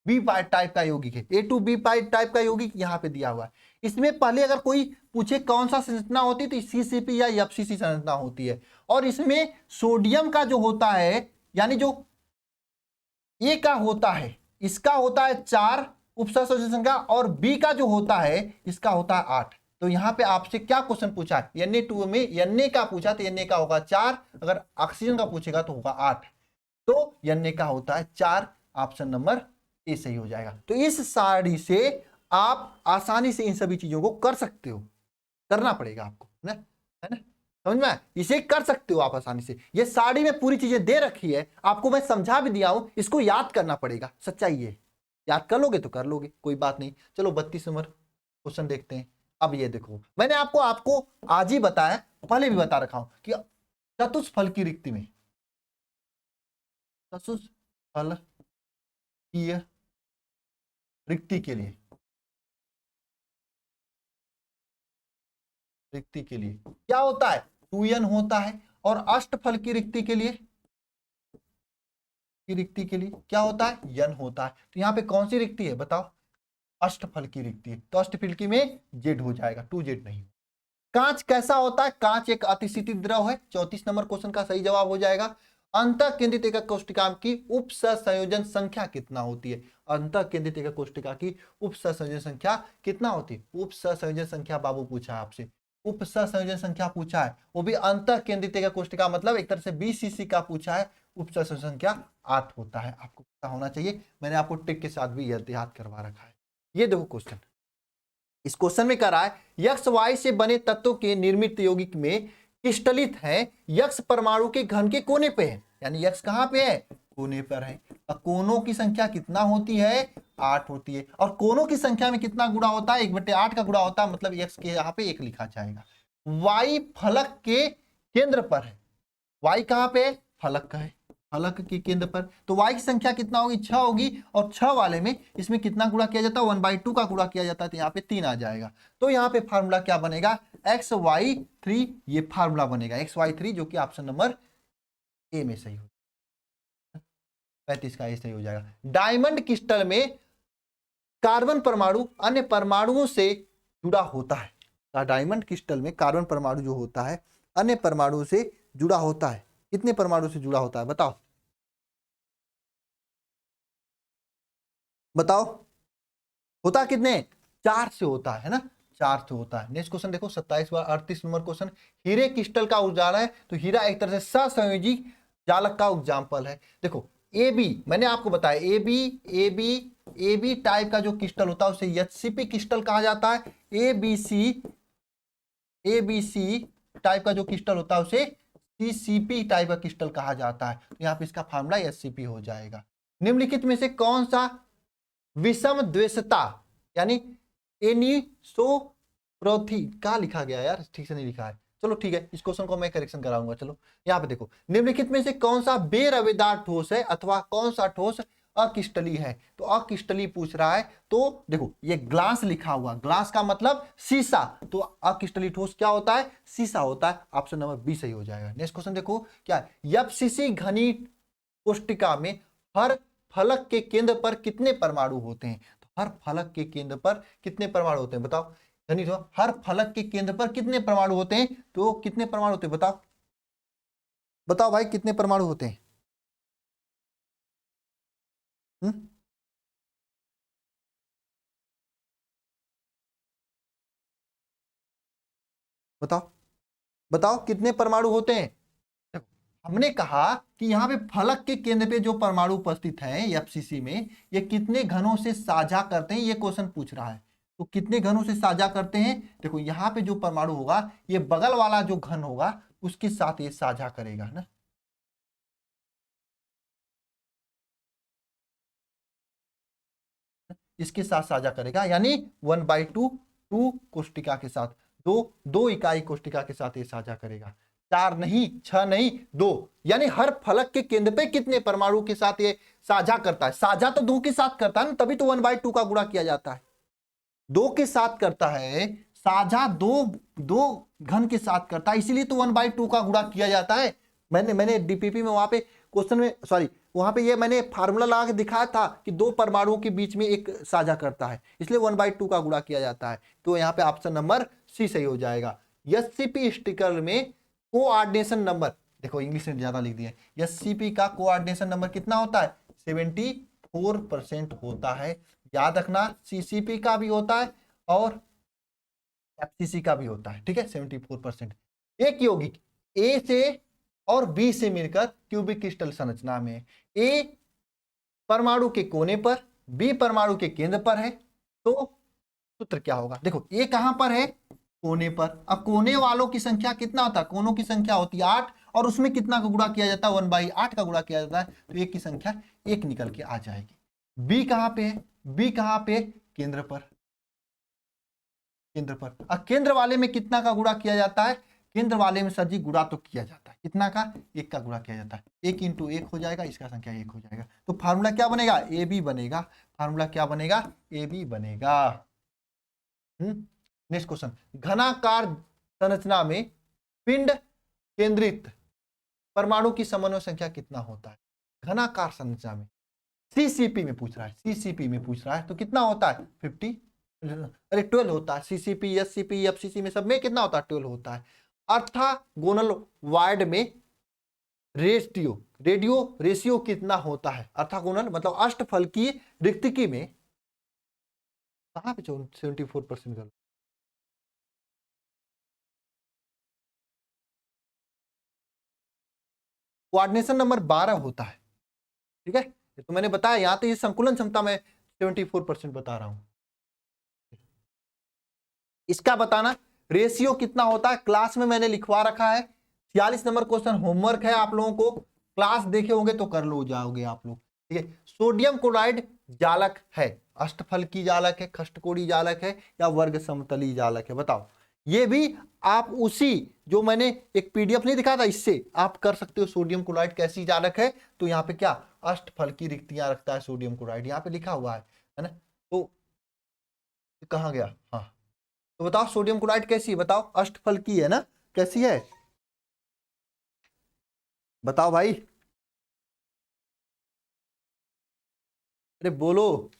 बी टाइप का यौगिक है, A2B टाइप का यौगिक यहाँ पे दिया हुआ है। इसमें पहले अगर कोई पूछे कौन सा संरचना होती है तो CCP या FCC संरचना होती है। और इसमें सोडियम का जो होता है, यानी जो ए का होता है, इसका होता है 4 उपसंयोजन संख्या, और बी का जो होता है इसका होता है 8। तो यहाँ पे आपसे क्या क्वेश्चन पूछा है, Na2 में Na का पूछा तो Na का होगा 4, अगर ऑक्सीजन का पूछेगा तो होगा 8, तो Na का होता है 4। ऑप्शन नंबर ए सही हो जाएगा। तो इस सारणी से आप आसानी से इन सभी चीजों को कर सकते हो, करना पड़ेगा आपको, है ना, समझ में? इसे कर सकते हो आप आसानी से। ये साड़ी में पूरी चीजें दे रखी है, आपको मैं समझा भी दिया हूं, इसको याद करना पड़ेगा। सच्चाई है, याद कर लोगे तो कर लोगे, कोई बात नहीं। चलो 32 नंबर क्वेश्चन देखते हैं। अब ये देखो, मैंने आपको आज ही बताया, पहले भी बता रखा हूं कि चतुष्फल की रिक्ति में, चतुष्फल की रिक्ति के लिए, रिक्ति के लिए क्या होता है, 2n होता है। और अष्टफल की रिक्ति के लिए, क्या होता है, n होता है। तो यहाँ पे कौन सी रिक्ति है बताओ, अष्टफल की रिक्ति है, तो अष्टफल की में z हो जाएगा, 2z नहीं। कांच कैसा होता है, कांच एक अतिशीतित द्रव है। 34 नंबर क्वेश्चन का सही जवाब हो जाएगा। अंतः केंद्रित एकक कोष्ठिकांक की उपसंयोजन संख्या कितना होती है, अंतः केंद्रित एकक कोष्ठिका की उपसंयोजन संख्या कितना होती है। उपसंयोजन संख्या बाबू पूछा है आपसे, उपसंयोजन संख्या पूछा है, वो भी अंतः केंद्रित एकक कोष्ठिका, मतलब एक तरह से BCC का पूछा है। उपसंयोजन संख्या 8 होता है, आपको पता होना चाहिए। मैंने आपको ट्रिक के साथ भी याद करवा रखा है। ये देखो क्वेश्चन, इस क्वेश्चन में कह रहा है यक्स वाई से बने तत्वों के निर्मित यौगिक में क्रिस्टलित है, यक्स परमाणु के घन के कोने पे है, यानी यक्स कहां पे है, कोने पर है। और कोनों की संख्या कितना होती है, 8 होती है। और कोनों की संख्या में कितना गुणा होता है, 1/8 का गुणा होता है, मतलब यक्स के यहाँ पे 1 लिखा जाएगा। वाई फलक के केंद्र पर है, वाई कहां पे, फलक का है, फलक के केंद्र पर। तो y की संख्या कितना होगी, 6 होगी। और 6 वाले में इसमें कितना गुणा किया जाता है, 1/2 का गुणा किया जाता है, तो यहाँ पे 3 आ जाएगा। तो यहाँ पे फार्मूला क्या बनेगा, xy3, ये फार्मूला बनेगा xy3, जो कि ऑप्शन नंबर ए में सही हो, 35 का ए सही हो जाएगा। डायमंड क्रिस्टल में कार्बन परमाणु अन्य परमाणुओं से जुड़ा होता है। डायमंड क्रिस्टल में कार्बन परमाणु जो होता है अन्य परमाणुओं से जुड़ा होता है। कितने परमाणु से जुड़ा होता है बताओ, बताओ, होता कितने, 4 से होता है ना, 4 से होता है। नेक्स्ट क्वेश्चन देखो 38 नंबर क्वेश्चन, हीरे क्रिस्टल का उजाला है, तो हीरा एक तरह से सहसंयोजी जालक का एग्जाम्पल है। देखो AB, मैंने आपको बताया AB टाइप का जो क्रिस्टल होता है उसे HCP क्रिस्टल कहा जाता है। ABC टाइप का जो क्रिस्टल होता है उसे CCP टाइप का क्रिस्टल कहा जाता है। तो यहाँ पे इसका फार्मूला HCP हो जाएगा। निम्नलिखित में से कौन सा विषम द्वेषता, यानी एनिसोप्रोथी का लिखा गया यार, ठीक से नहीं लिखा है, चलो ठीक है, इस क्वेश्चन को मैं करेक्शन कराऊंगा। चलो यहाँ पे देखो, निम्नलिखित में से कौन सा बेरवेदार ठोस है अथवा कौन सा ठोस अक्रिस्टलीय है। तो अक्रिस्टलीय पूछ रहा है, तो देखो ये ग्लास लिखा हुआ, ग्लास का मतलब शीशा, तो अक्रिस्टलीय ठोस क्या होता है, शीशा होता है। ऑप्शन नंबर बी सही हो जाएगा। नेक्स्ट क्वेश्चन देखो क्या है, FCC घनी कोष्ठिका में हर फलक के केंद्र पर कितने परमाणु होते हैं। तो हर फलक के केंद्र पर कितने परमाणु होते हैं बताओ, यानी तो हर फलक के केंद्र पर कितने परमाणु होते हैं, तो कितने परमाणु होते हैं बताओ, बताओ भाई कितने परमाणु होते हैं। बताओ, बताओ कितने परमाणु होते हैं। हमने कहा कि यहाँ पे फलक के केंद्र पे जो परमाणु उपस्थित है FCC में, ये कितने घनों से साझा करते हैं, ये क्वेश्चन पूछ रहा है। तो कितने घनों से साझा करते हैं, देखो यहाँ पे जो परमाणु होगा ये बगल वाला जो घन होगा उसके साथ ये साझा करेगा ना, इसके साथ साझा करेगा, यानी 1/2 2 कोष्ठिका के साथ, दो इकाई कोष्ठिका के साथ ये साझा करेगा। 4 नहीं, 6 नहीं, 2, यानी हर फलक के केंद्र पे कितने परमाणु के साथ ये साझा करता है। साझा तो 2 के साथ करता है ना, तभी तो 1/2 का गुणा किया जाता है, 2 के साथ करता है, साझा दो घन के साथ करता है, इसीलिए तो 1/2 का गुणा किया जाता है। मैंने DPP में वहां पे क्वेश्चन में, सॉरी वहां पे ये मैंने फार्मूला लगा के दिखाया था कि दो परमाणुओं के बीच में एक साझा करता है, इसलिए 1/2 का गुणा किया जाता है। तो यहाँ पे ऑप्शन नंबर सी सही हो जाएगा। एससीपी स्टिकर में कोऑर्डिनेशन नंबर, देखो इंग्लिश में ज्यादा लिख दिया, एससीपी का कोऑर्डिनेशन नंबर कितना होता है? 74% होता है। याद रखना, सीसीपी का भी होता है और एफसीसी का भी होता है, ठीक है। 74%। एक यौगिक ए से और बी से मिलकर क्यूबिक क्रिस्टल संरचना में ए परमाणु के कोने पर, बी परमाणु के केंद्र पर है, तो सूत्र क्या होगा? देखो ए कहां पर है? कोने पर। अब कोने वालों की संख्या कितना होता है? कोनों की संख्या होती है 8, और उसमें कितना का गुणा किया जाता है? 1/8 का गुणा किया जाता है, तो एक की संख्या 1 निकल के आ जाएगी। बी कहां पे है? बी कहां पे? केंद्र पर, केंद्र पर। अब केंद्र वाले में कितना का गुणा किया जाता है? केंद्र वाले में सर जी गुणा तो किया जाता है, कितना का? 1 का गुणा किया जाता है। 1 × 1 हो जाएगा, इसका संख्या 1 हो जाएगा। तो फार्मूला क्या बनेगा? ए बी बनेगा। फार्मूला क्या बनेगा? ए बी बनेगा। नेक्स्ट क्वेश्चन, घनाकार संरचना में पिंड केंद्रित परमाणु की समन्वय संख्या कितना होता है? घनाकार संरचना में सीसीपी में पूछ रहा है, सीसीपी में पूछ रहा है, तो कितना होता है? 12 होता है। सीसीपी, एससीपी, एफसीसी में सब में कितना होता है? 12 होता है। ऑर्थोगोनल वार्ड में रेशियो कितना होता है? ऑर्थोगोनल मतलब अष्टफलकीय रिक्तिकी में कहां पे 74% गलत? कोऑर्डिनेशन नंबर 12 होता है, ठीक है। तो मैंने बताया, यहां तो ये संकुलन क्षमता में 74% बता रहा हूं। इसका बताना रेशियो कितना होता है, क्लास में मैंने लिखवा रखा है। 46 नंबर क्वेश्चन होमवर्क है आप लोगों को, क्लास देखे होंगे तो कर लो जाओगे आप लोग, ठीक है। सोडियम क्लोराइड जालक है, अष्टफलकी जालक है, खष्टकोणी जालक है, या वर्ग समतली जालक है? बताओ। ये भी आप उसी जो मैंने एक पीडीएफ नहीं दिखाया था, इससे आप कर सकते हो। सोडियम क्लोराइड कैसी जालक है? तो यहाँ पे क्या अष्टफलकी रिक्तियां रखता है सोडियम क्लोराइड, यहाँ पे लिखा हुआ है ना। तो कहाँ गया? हाँ, तो बताओ सोडियम क्लोराइड कैसी है? बताओ, अष्टफलकी है ना, कैसी है? बताओ भाई, अरे बोलो।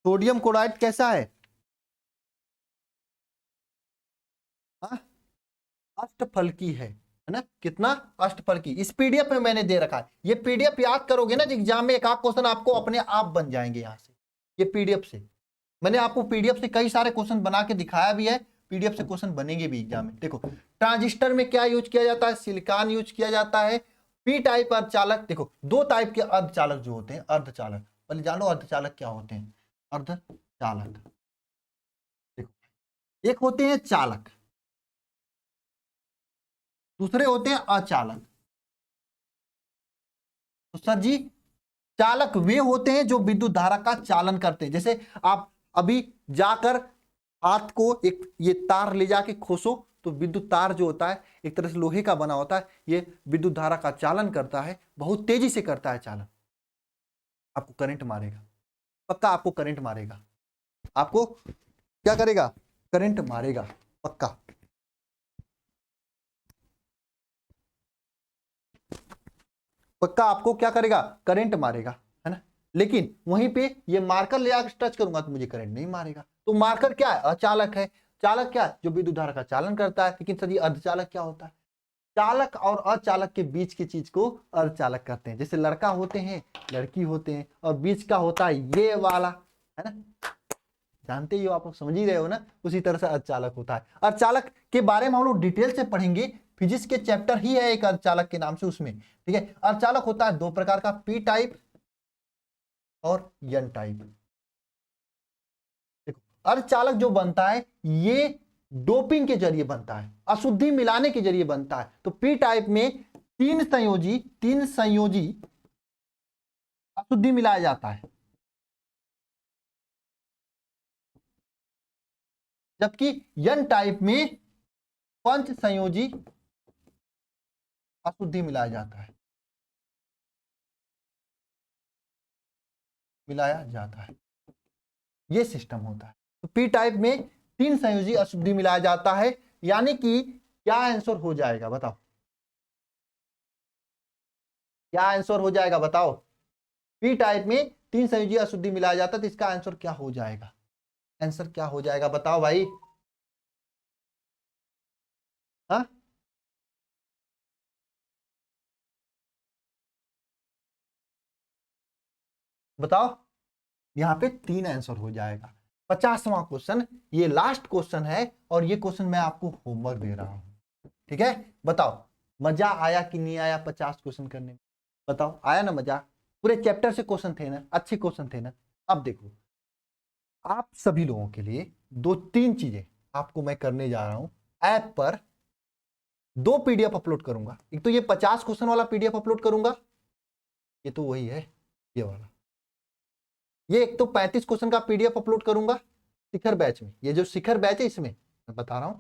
सोडियम क्लोराइड कैसा है? हाँ, अष्टफलकी है ना। कितना? अष्टफलकी। इस पीडीएफ में मैंने दे रखा है, ये पीडीएफ याद करोगे ना एग्जाम में, एक आध क्वेश्चन आपको अपने आप बन जाएंगे यहां से, ये पीडीएफ से। मैंने आपको पीडीएफ से कई सारे क्वेश्चन बना के दिखाया भी है, पीडीएफ से क्वेश्चन बनेंगे भी एग्जाम में। देखो, ट्रांजिस्टर में क्या यूज किया जाता है? सिलिकॉन यूज किया जाता है। पी टाइप अर्धचालक, देखो 2 टाइप के अर्धचालक जो होते हैं, अर्धचालक, पहले जानो अर्धचालक क्या होते हैं। अर्धचालक देखो, एक होते हैं चालक, दूसरे होते हैं अचालक। तो सर जी, चालक वे होते हैं जो विद्युत धारा का चालन करते हैं। जैसे आप अभी जाकर हाथ को एक ये तार ले जाके खोसो, तो विद्युत तार जो होता है एक तरह से लोहे का बना होता है, ये विद्युत धारा का चालन करता है, बहुत तेजी से करता है चालन। आपको करंट मारेगा, पक्का आपको करंट मारेगा, आपको क्या करेगा? करंट मारेगा, पक्का। पक्का आपको क्या करेगा? करंट मारेगा, है ना। लेकिन वहीं पे ये मार्कर ले आकर टच करूंगा तो मुझे करंट नहीं मारेगा। तो मार्कर क्या है? अचालक है। चालक क्या है? जो विद्युत धारा का चालन करता है। लेकिन सर ये अर्धचालक क्या होता है? चालक और अचालक के बीच की चीज को अर्धचालक कहते हैं। जैसे लड़का होते हैं, लड़की होते हैं, और बीच का होता है ये वाला, है ना। जानते ही हो आप लोग, समझ ही रहे हो ना। उसी तरह से अर्धचालक होता है। अर्धचालक के बारे में हम लोग डिटेल से पढ़ेंगे, फिजिक्स के चैप्टर ही है एक अर्धचालक के नाम से, उसमें, ठीक है। अर्धचालक होता है 2 प्रकार का, पी टाइप और एन टाइप। देखो, अर्धचालक जो बनता है ये डोपिंग के जरिए बनता है, अशुद्धि मिलाने के जरिए बनता है। तो पी टाइप में 3 संयोजी अशुद्धि मिलाया जाता है, जबकि एन टाइप में 5 संयोजी अशुद्धि मिलाया जाता है, मिलाया जाता है। ये सिस्टम होता है। तो पी टाइप में 3 संयोजी अशुद्धि मिलाया जाता है, यानी कि क्या आंसर हो जाएगा? बताओ। क्या आंसर हो जाएगा बताओ? पी टाइप में 3 संयोजी अशुद्धि मिलाया जाता है, तो इसका आंसर क्या हो जाएगा? आंसर क्या हो जाएगा बताओ भाई? हाँ, बताओ। यहाँ पे 3 आंसर हो जाएगा। 50वां क्वेश्चन, ये लास्ट क्वेश्चन है और ये क्वेश्चन मैं आपको होमवर्क दे रहा हूं, ठीक है? बताओ मजा आया कि नहीं आया 50 क्वेश्चन करने में? बताओ, आया ना मजा? पूरे चैप्टर से क्वेश्चन थे ना, अच्छे क्वेश्चन थे ना? अब देखो, आप सभी लोगों के लिए 2-3 चीजें आपको मैं करने जा रहा हूं। ऐप पर 2 पीडीएफ अपलोड करूंगा। एक तो ये 50 क्वेश्चन वाला पीडीएफ अपलोड करूंगा, ये तो वही है, ये वाला। ये एक तो 35 क्वेश्चन का पीडीएफ अपलोड करूंगा शिखर बैच में। ये जो शिखर बैच है इसमें मैं बता रहा हूं,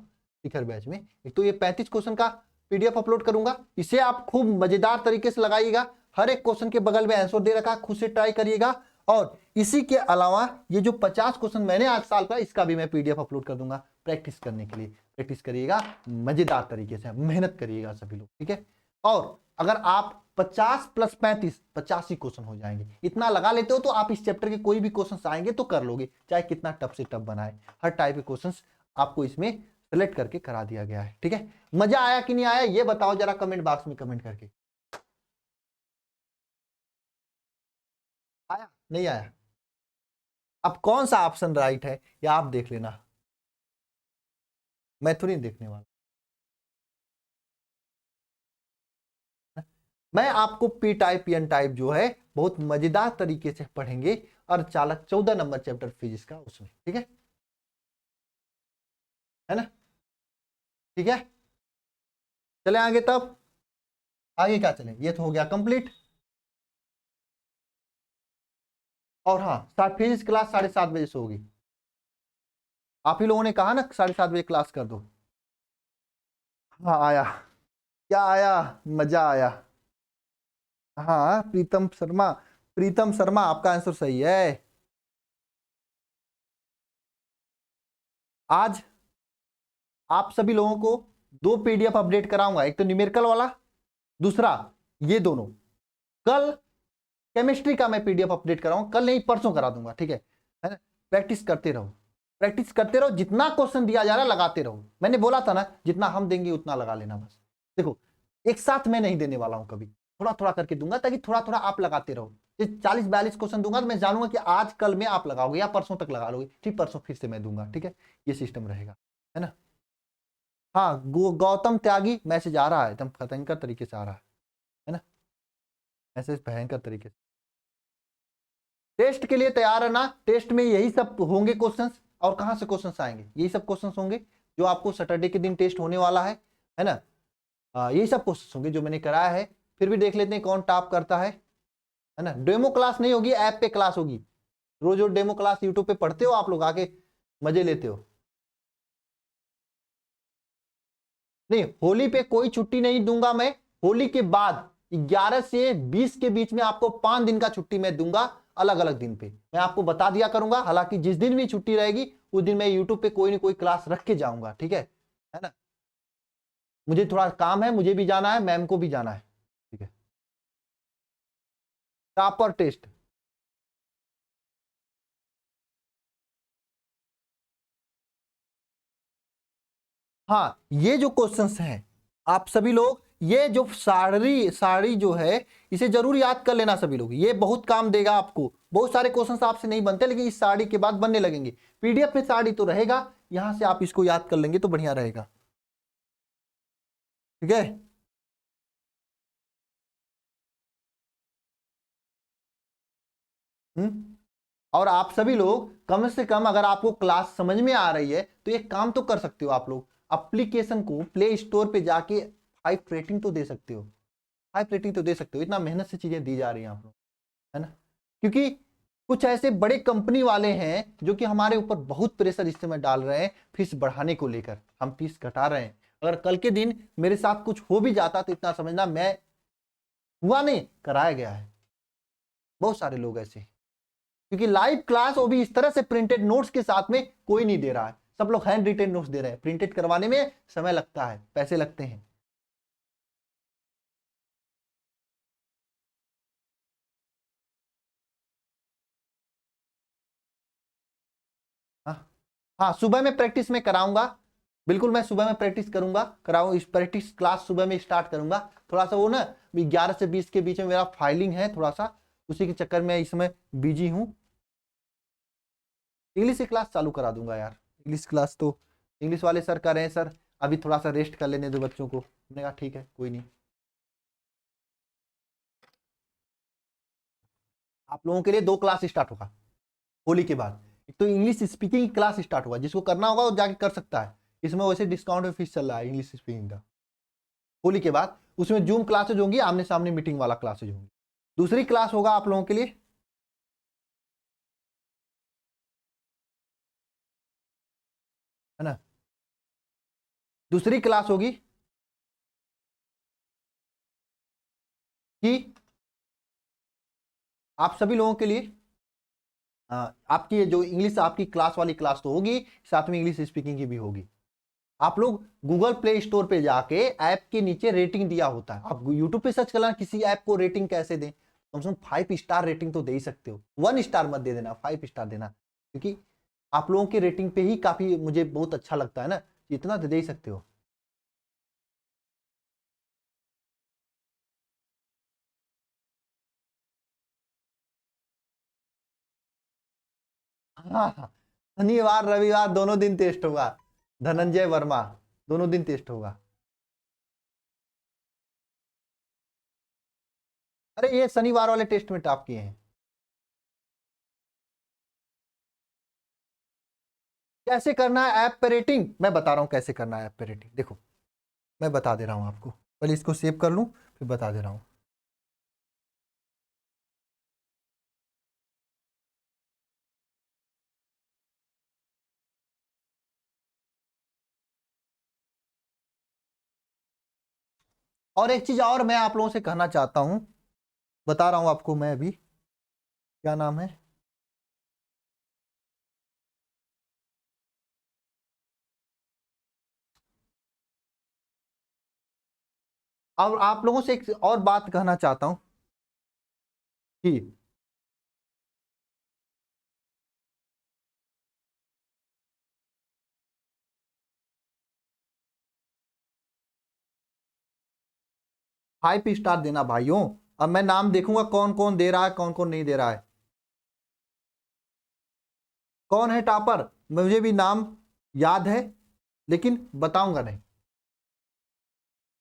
शिखर बैच में एक तो ये 35 क्वेश्चन का पीडीएफ अपलोड करूंगा। इसे आप खूब मजेदार तरीके से लगाइएगा। हर एक क्वेश्चन के बगल में आंसर दे रखा है, खुद से ट्राई करिएगा। और इसी के अलावा ये जो 50 क्वेश्चन मैंने आज साल का, इसका भी मैं पीडीएफ अपलोड कर दूंगा प्रैक्टिस करने के लिए। प्रैक्टिस करिएगा मजेदार तरीके से, मेहनत करिएगा सभी लोग, ठीक है? और अगर आप 50 + 35 85 क्वेश्चन हो जाएंगे, इतना लगा लेते हो तो आप इस चैप्टर के कोई भी क्वेश्चन आएंगे तो कर लोगे, चाहे कितना टफ से टफ बनाए। हर टाइप के क्वेश्चन आपको इसमें सिलेक्ट करके करा दिया गया है, ठीक है? मजा आया कि नहीं आया ये बताओ जरा कमेंट बॉक्स में कमेंट करके। आया नहीं आया? अब कौन सा ऑप्शन राइट है या आप देख लेना, मैं थोड़ी देखने वाला। मैं आपको पी टाइप एन टाइप जो है बहुत मजेदार तरीके से पढ़ेंगे, और चालक 14 नंबर चैप्टर फिजिक्स का उसमें, ठीक है ना? ठीक है, चले आगे। तब आगे क्या चले, ये तो हो गया कंप्लीट। और हाँ, फिजिक्स क्लास 7:30 बजे से होगी। आप ही लोगों ने कहा ना 7:30 बजे क्लास कर दो। हाँ आया, क्या आया? मजा आया। हाँ प्रीतम शर्मा, प्रीतम शर्मा आपका आंसर सही है। आज आप सभी लोगों को 2 पीडीएफ अपडेट कराऊंगा, एक तो न्यूमेरिकल वाला, दूसरा ये दोनों। कल केमिस्ट्री का मैं पीडीएफ अपडेट कराऊंगा, कल नहीं परसों करा दूंगा, ठीक है ना? प्रैक्टिस करते रहो, प्रैक्टिस करते रहो, जितना क्वेश्चन दिया जा रहा है लगाते रहो। मैंने बोला था ना जितना हम देंगे उतना लगा लेना बस। देखो एक साथ मैं नहीं देने वाला हूं, कभी थोड़ा थोड़ा करके दूंगा, ताकि थोड़ा थोड़ा आप लगाते रहो। 40-42 क्वेश्चन दूंगा तो मैं जानूंगा कि आज कल में आप लगाओगे या परसों तक लगा लोगे, फिर परसों फिर से मैं दूंगा, ठीक है? ये सिस्टम रहेगा, है ना? हाँ, गौतम त्यागी मैसेज आ रहा है, एकदम भयंकर तरीके से आ रहा है ना? मैसेज भयंकर तरीके से। टेस्ट के लिए तैयार है ना? टेस्ट में यही सब होंगे क्वेश्चंस, और कहां से क्वेश्चंस आएंगे? यही सब क्वेश्चंस होंगे जो आपको सैटरडे के दिन टेस्ट होने वाला है ना? यही सब क्वेश्चंस होंगे जो मैंने कराया है। फिर भी देख लेते हैं कौन टॉप करता है ना? डेमो क्लास नहीं होगी, ऐप पे क्लास होगी। रोज रोज डेमो क्लास यूट्यूब पे पढ़ते हो आप लोग, आके मजे लेते हो। नहीं, होली पे कोई छुट्टी नहीं दूंगा मैं। होली के बाद 11 से 20 के बीच में आपको 5 दिन का छुट्टी मैं दूंगा, अलग अलग दिन पे मैं आपको बता दिया करूंगा। हालांकि जिस दिन भी छुट्टी रहेगी उस दिन मैं यूट्यूब पे कोई ना कोई क्लास रख के जाऊंगा, ठीक है ना? मुझे थोड़ा काम है, मुझे भी जाना है, मैम को भी जाना है, ठीक है? टॉपर टेस्ट, हाँ ये जो क्वेश्चंस हैं आप सभी लोग, ये जो साड़ी साड़ी जो है इसे जरूर याद कर लेना सभी लोग, ये बहुत काम देगा आपको। बहुत सारे क्वेश्चंस आपसे नहीं बनते, लेकिन इस साड़ी के बाद बनने लगेंगे। पीडीएफ में साड़ी तो रहेगा, यहां से आप इसको याद कर लेंगे तो बढ़िया रहेगा, ठीक है? हम्म। और आप सभी लोग कम से कम अगर आपको क्लास समझ में आ रही है तो एक काम तो कर सकते हो आप लोग, एप्लीकेशन को प्ले स्टोर पे जाके 5 रेटिंग तो दे सकते हो। 5 रेटिंग तो दे सकते हो, इतना मेहनत से चीजें दी जा रही हैं आप लोग, है ना? क्योंकि कुछ ऐसे बड़े कंपनी वाले हैं जो कि हमारे ऊपर बहुत प्रेशर इस समय डाल रहे हैं फीस बढ़ाने को लेकर। हम फीस घटा रहे हैं, अगर कल के दिन मेरे साथ कुछ हो भी जाता तो इतना समझना मैं हुआ नहीं, कराया गया है। बहुत सारे लोग ऐसे हैं, क्योंकि लाइव क्लास वो भी इस तरह से प्रिंटेड नोट्स के साथ में कोई नहीं दे रहा है। सब लोग हैंड रिटेन नोट्स दे रहे हैं, प्रिंटेड करवाने में समय लगता है, पैसे लगते हैं। हाँ, सुबह में प्रैक्टिस में कराऊंगा, बिल्कुल मैं सुबह में प्रैक्टिस करूंगा, कराऊं, इस प्रैक्टिस क्लास सुबह में स्टार्ट करूंगा। थोड़ा सा वो ना 11 से 20 के बीच में मेरा फाइलिंग है थोड़ा सा, उसी के चक्कर में इस समय बिजी हूँ। इंग्लिश की क्लास चालू करा दूंगा यार, इंग्लिश क्लास तो इंग्लिश वाले सर कह रहे हैं सर अभी थोड़ा सा रेस्ट कर लेने दो बच्चों को। मैंने कहा ठीक है कोई नहीं। आप लोगों के लिए 2 क्लास स्टार्ट होगा होली के बाद। एक तो इंग्लिश स्पीकिंग क्लास स्टार्ट होगा, जिसको करना होगा वो जाके कर सकता है। इसमें वैसे डिस्काउंट में फीस चल रहा है इंग्लिश स्पीकिंग का। होली के बाद उसमें जूम क्लासेज होंगी, आमने सामने मीटिंग वाला क्लासेज होंगी। दूसरी क्लास होगा आप लोगों के लिए, है ना, दूसरी क्लास होगी कि आप सभी लोगों के लिए आपकी ये जो इंग्लिश आपकी क्लास वाली क्लास तो होगी, साथ में इंग्लिश स्पीकिंग की भी होगी। आप लोग गूगल प्ले स्टोर पे जाके ऐप के नीचे रेटिंग दिया होता है, आप यूट्यूब पे सर्च करना किसी ऐप को रेटिंग कैसे दें, कम से कम 5 स्टार रेटिंग तो दे ही सकते हो। 1 स्टार मत दे देना, 5 स्टार देना, क्योंकि आप लोगों की रेटिंग पे ही काफी मुझे बहुत अच्छा लगता है ना, इतना तो दे ही सकते हो। हाँ हाँ, शनिवार रविवार दोनों दिन टेस्ट होगा, धनंजय वर्मा, दोनों दिन टेस्ट होगा। अरे ये शनिवार वाले टेस्ट में टॉप किए हैं। कैसे करना है ऐप पे रेटिंग, मैं बता रहा हूं कैसे करना है ऐप पे रेटिंग, देखो मैं बता दे रहा हूं आपको, पहले इसको सेव कर लूं फिर बता दे रहा हूं। और एक चीज और मैं आप लोगों से कहना चाहता हूं, बता रहा हूं आपको मैं अभी, क्या नाम है, और आप लोगों से एक और बात कहना चाहता हूं कि 5 स्टार देना भाइयों। अब मैं नाम देखूंगा कौन कौन दे रहा है कौन कौन नहीं दे रहा है, कौन है टॉपर मुझे भी नाम याद है, लेकिन बताऊंगा नहीं,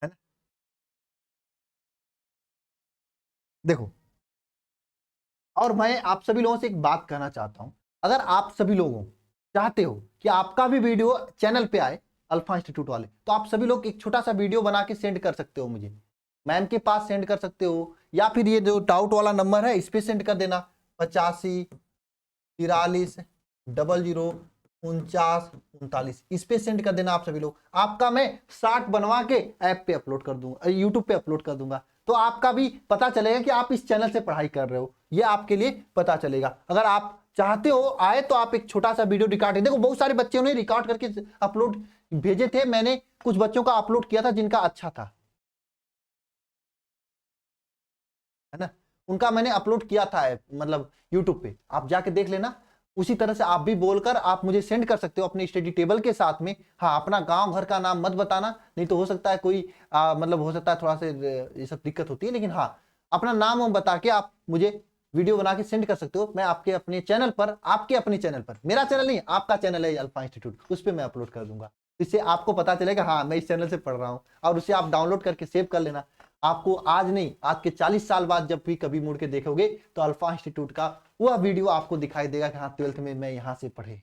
है ना। देखो, और मैं आप सभी लोगों से एक बात कहना चाहता हूं, अगर आप सभी लोगों चाहते हो कि आपका भी वीडियो चैनल पे आए अल्फा इंस्टीट्यूट वाले, तो आप सभी लोग एक छोटा सा वीडियो बना के सेंड कर सकते हो मुझे, मैम के पास सेंड कर सकते हो, या फिर ये जो डाउट वाला नंबर है इस पे सेंड कर देना, 85 43 00 49 39, इस पे सेंड कर देना आप सभी लोग। आपका मैं शार्ट बनवा के ऐप पे अपलोड कर दूंगा, यूट्यूब पे अपलोड कर दूंगा, तो आपका भी पता चलेगा कि आप इस चैनल से पढ़ाई कर रहे हो, ये आपके लिए पता चलेगा। अगर आप चाहते हो आए तो आप एक छोटा सा वीडियो रिकॉर्ड, देखो बहुत सारे बच्चों ने रिकॉर्ड करके अपलोड भेजे थे, मैंने कुछ बच्चों का अपलोड किया था जिनका अच्छा था, है ना, उनका मैंने अपलोड किया था मतलब यूट्यूब पे, आप जाके देख लेना। उसी तरह से आप भी बोलकर आप मुझे सेंड कर सकते हो अपने स्टडी टेबल के साथ में। हाँ, अपना गांव घर का नाम मत बताना, नहीं तो हो सकता है कोई मतलब हो सकता है थोड़ा सा ये सब दिक्कत होती है, लेकिन हाँ अपना नाम वाम बता के आप मुझे वीडियो बना के सेंड कर सकते हो। मैं आपके अपने चैनल पर, आपके अपने चैनल पर, मेरा चैनल नहीं आपका चैनल है अल्फा इंस्टीट्यूट, उस पर मैं अपलोड कर दूंगा। इससे आपको पता चलेगा हाँ मैं इस चैनल से पढ़ रहा हूँ, और उसे आप डाउनलोड करके सेव कर लेना। आपको आज नहीं, आज के 40 साल बाद जब भी कभी मुड़ के देखोगे तो अल्फा इंस्टीट्यूट का वह वीडियो आपको दिखाई देगा कि हाँ 12th में मैं यहाँ से पढ़े।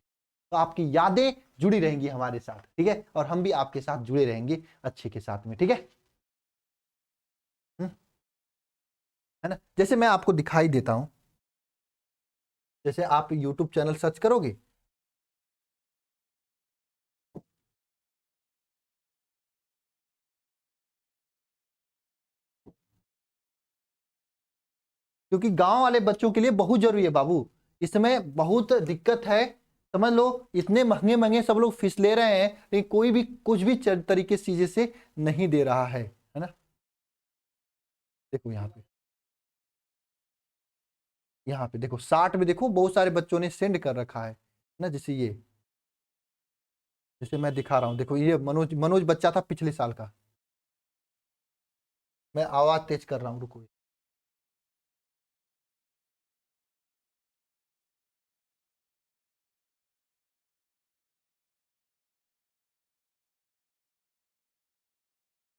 तो आपकी यादें जुड़ी रहेंगी हमारे साथ, ठीक है, और हम भी आपके साथ जुड़े रहेंगे अच्छे के साथ में, ठीक है। हम्म, है ना, जैसे मैं आपको दिखाई देता हूं, जैसे आप यूट्यूब चैनल सर्च करोगे, क्योंकि गांव वाले बच्चों के लिए बहुत जरूरी है बाबू, इसमें बहुत दिक्कत है। समझ लो, इतने महंगे महंगे सब लोग फीस ले रहे हैं, लेकिन कोई भी कुछ भी तरीके से चीजें से नहीं दे रहा है ना। देखो यहाँ पे देखो 60 में देखो बहुत सारे बच्चों ने सेंड कर रखा है ना, जैसे ये जैसे मैं दिखा रहा हूँ, देखो ये मनोज मनोज बच्चा था पिछले साल का। मैं आवाज तेज कर रहा हूँ, रुको।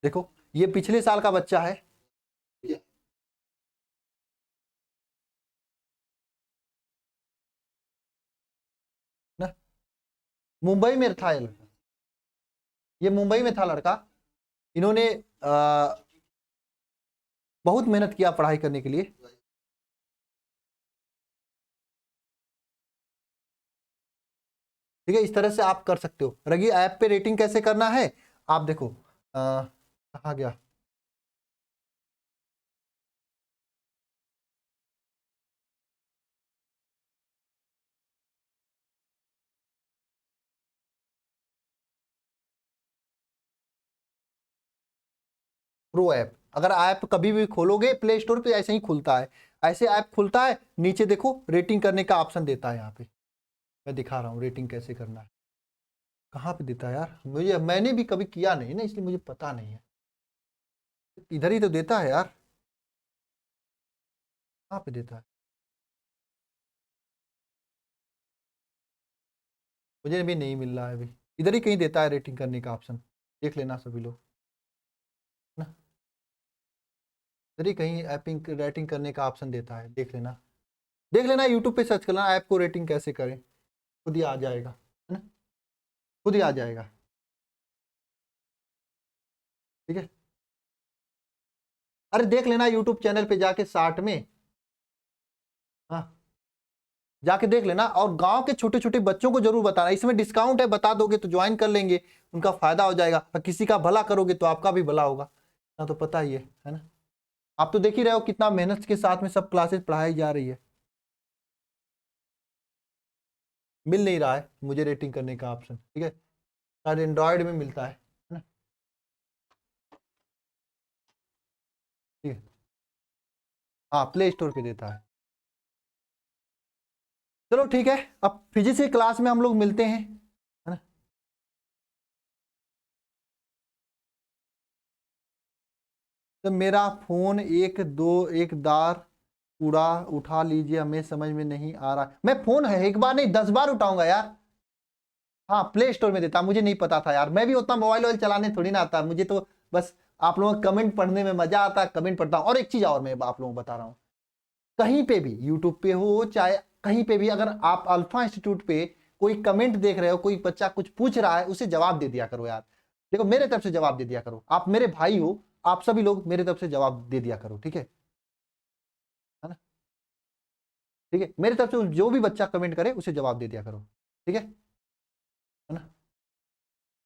देखो ये पिछले साल का बच्चा है। ना, मुंबई में था ये लड़का, ये मुंबई में था लड़का। इन्होंने बहुत मेहनत किया पढ़ाई करने के लिए। ठीक है, इस तरह से आप कर सकते हो। रगी ऐप पे रेटिंग कैसे करना है, आप देखो कहाँ गया, प्रो ऐप। अगर ऐप कभी भी खोलोगे प्ले स्टोर पे ऐसे ही खुलता है, ऐसे ऐप खुलता है, नीचे देखो रेटिंग करने का ऑप्शन देता है। यहाँ पे मैं दिखा रहा हूँ रेटिंग कैसे करना है। कहाँ पे देता है यार, मुझे मैंने भी कभी किया नहीं ना, इसलिए मुझे पता नहीं है। इधर ही तो देता है यार, कहाँ पे देता है, मुझे भी नहीं मिल रहा है अभी। इधर ही कहीं देता है रेटिंग करने का ऑप्शन, देख लेना सभी लोग ना। इधर ही कहीं ऐपिंग रेटिंग करने का ऑप्शन देता है, देख लेना। देख लेना, यूट्यूब पे सर्च करना ऐप को रेटिंग कैसे करें, खुद ही आ जाएगा, है ना, खुद ही आ जाएगा। ठीक है, अरे देख लेना यूट्यूब चैनल पे जाके शार्ट में। हाँ, जाके देख लेना। और गांव के छोटे छोटे बच्चों को जरूर बताना, इसमें डिस्काउंट है, बता दोगे तो ज्वाइन कर लेंगे, उनका फायदा हो जाएगा। और किसी का भला करोगे तो आपका भी भला होगा ना, तो पता ही है ना। आप तो देख ही रहे हो कितना मेहनत के साथ में सब क्लासेस पढ़ाई जा रही है। मिल नहीं रहा है मुझे रेटिंग करने का ऑप्शन, ठीक है, शायद एंड्रॉयड में मिलता है ना। ठीक है, हाँ प्ले स्टोर पे देता है। चलो ठीक है, अब फिजिक्स की क्लास में हम लोग मिलते हैं, है ना। तो मेरा फोन एक दो एक दार कूड़ा उठा लीजिए, हमें समझ में नहीं आ रहा। मैं फोन है एक बार नहीं 10 बार उठाऊंगा यार। हाँ प्ले स्टोर में देता, मुझे नहीं पता था यार, मैं भी उतना मोबाइल वोबाइल चलाने थोड़ी ना आता, मुझे तो बस आप लोगों का कमेंट पढ़ने में मजा आता है, कमेंट पढ़ता हूँ। और एक चीज और मैं आप लोगों को बता रहा हूँ, कहीं पे भी यूट्यूब पे हो चाहे कहीं पे भी, अगर आप अल्फा इंस्टीट्यूट पे कोई कमेंट देख रहे हो, कोई बच्चा कुछ पूछ रहा है, उसे जवाब दे दिया करो यार। देखो मेरे तरफ से जवाब दे दिया करो, आप मेरे भाई हो, आप सभी लोग मेरे तरफ से जवाब दे दिया करो, ठीक है ना। ठीक है, मेरे तरफ से जो भी बच्चा कमेंट करे उसे जवाब दे दिया करो, ठीक है ना।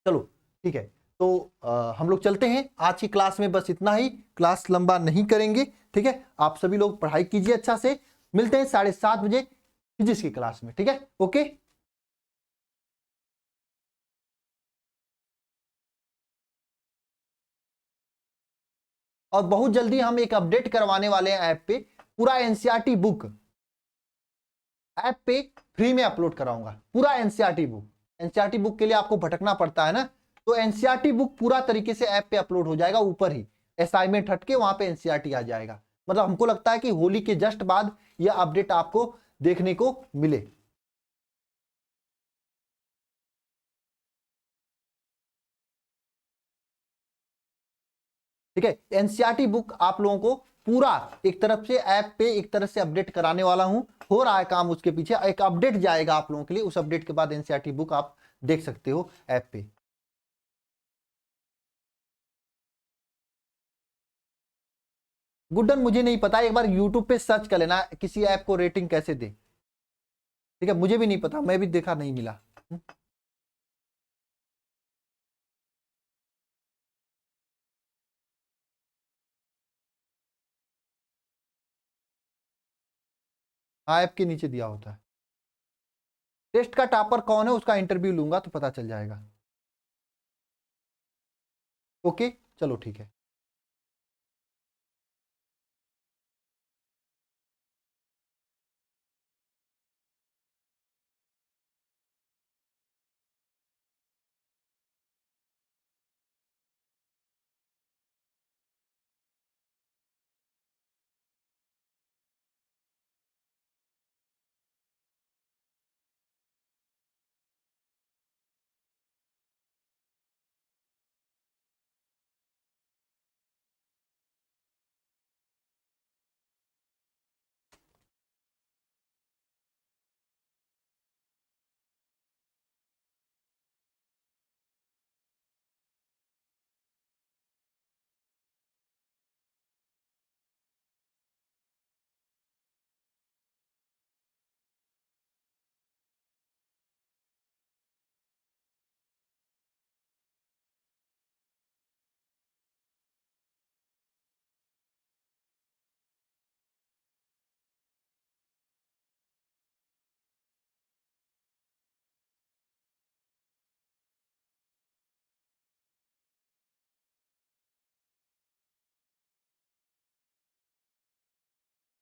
चलो ठीक है, तो हम लोग चलते हैं। आज की क्लास में बस इतना ही, क्लास लंबा नहीं करेंगे, ठीक है। आप सभी लोग पढ़ाई कीजिए अच्छा से, मिलते हैं 7:30 बजे फिजिक्स की क्लास में, ठीक है, ओके। और बहुत जल्दी हम एक अपडेट करवाने वाले हैं ऐप पे, पूरा एनसीईआरटी बुक ऐप पे फ्री में अपलोड कराऊंगा, पूरा एनसीईआरटी बुक। एनसीईआरटी बुक के लिए आपको भटकना पड़ता है ना, तो एनसीईआरटी बुक पूरा तरीके से ऐप पे अपलोड हो जाएगा, ऊपर ही असाइनमेंट हटके वहां पे एनसीईआरटी आ जाएगा। मतलब हमको लगता है कि होली के जस्ट बाद यह अपडेट आपको देखने को मिले। ठीक है, एनसीईआरटी बुक आप लोगों को पूरा एक तरफ से ऐप पे एक तरह से अपडेट कराने वाला हूं, हो रहा है काम उसके पीछे, एक अपडेट जाएगा आप लोगों के लिए, उस अपडेट के बाद एनसीईआरटी बुक आप देख सकते हो ऐप पे। गुड्डन मुझे नहीं पता, एक बार यूट्यूब पे सर्च कर लेना किसी ऐप को रेटिंग कैसे दे, ठीक है, मुझे भी नहीं पता, मैं भी देखा नहीं मिला। हाँ ऐप के नीचे दिया होता है। टेस्ट का टॉपर कौन है उसका इंटरव्यू लूंगा तो पता चल जाएगा। ओके, चलो ठीक है।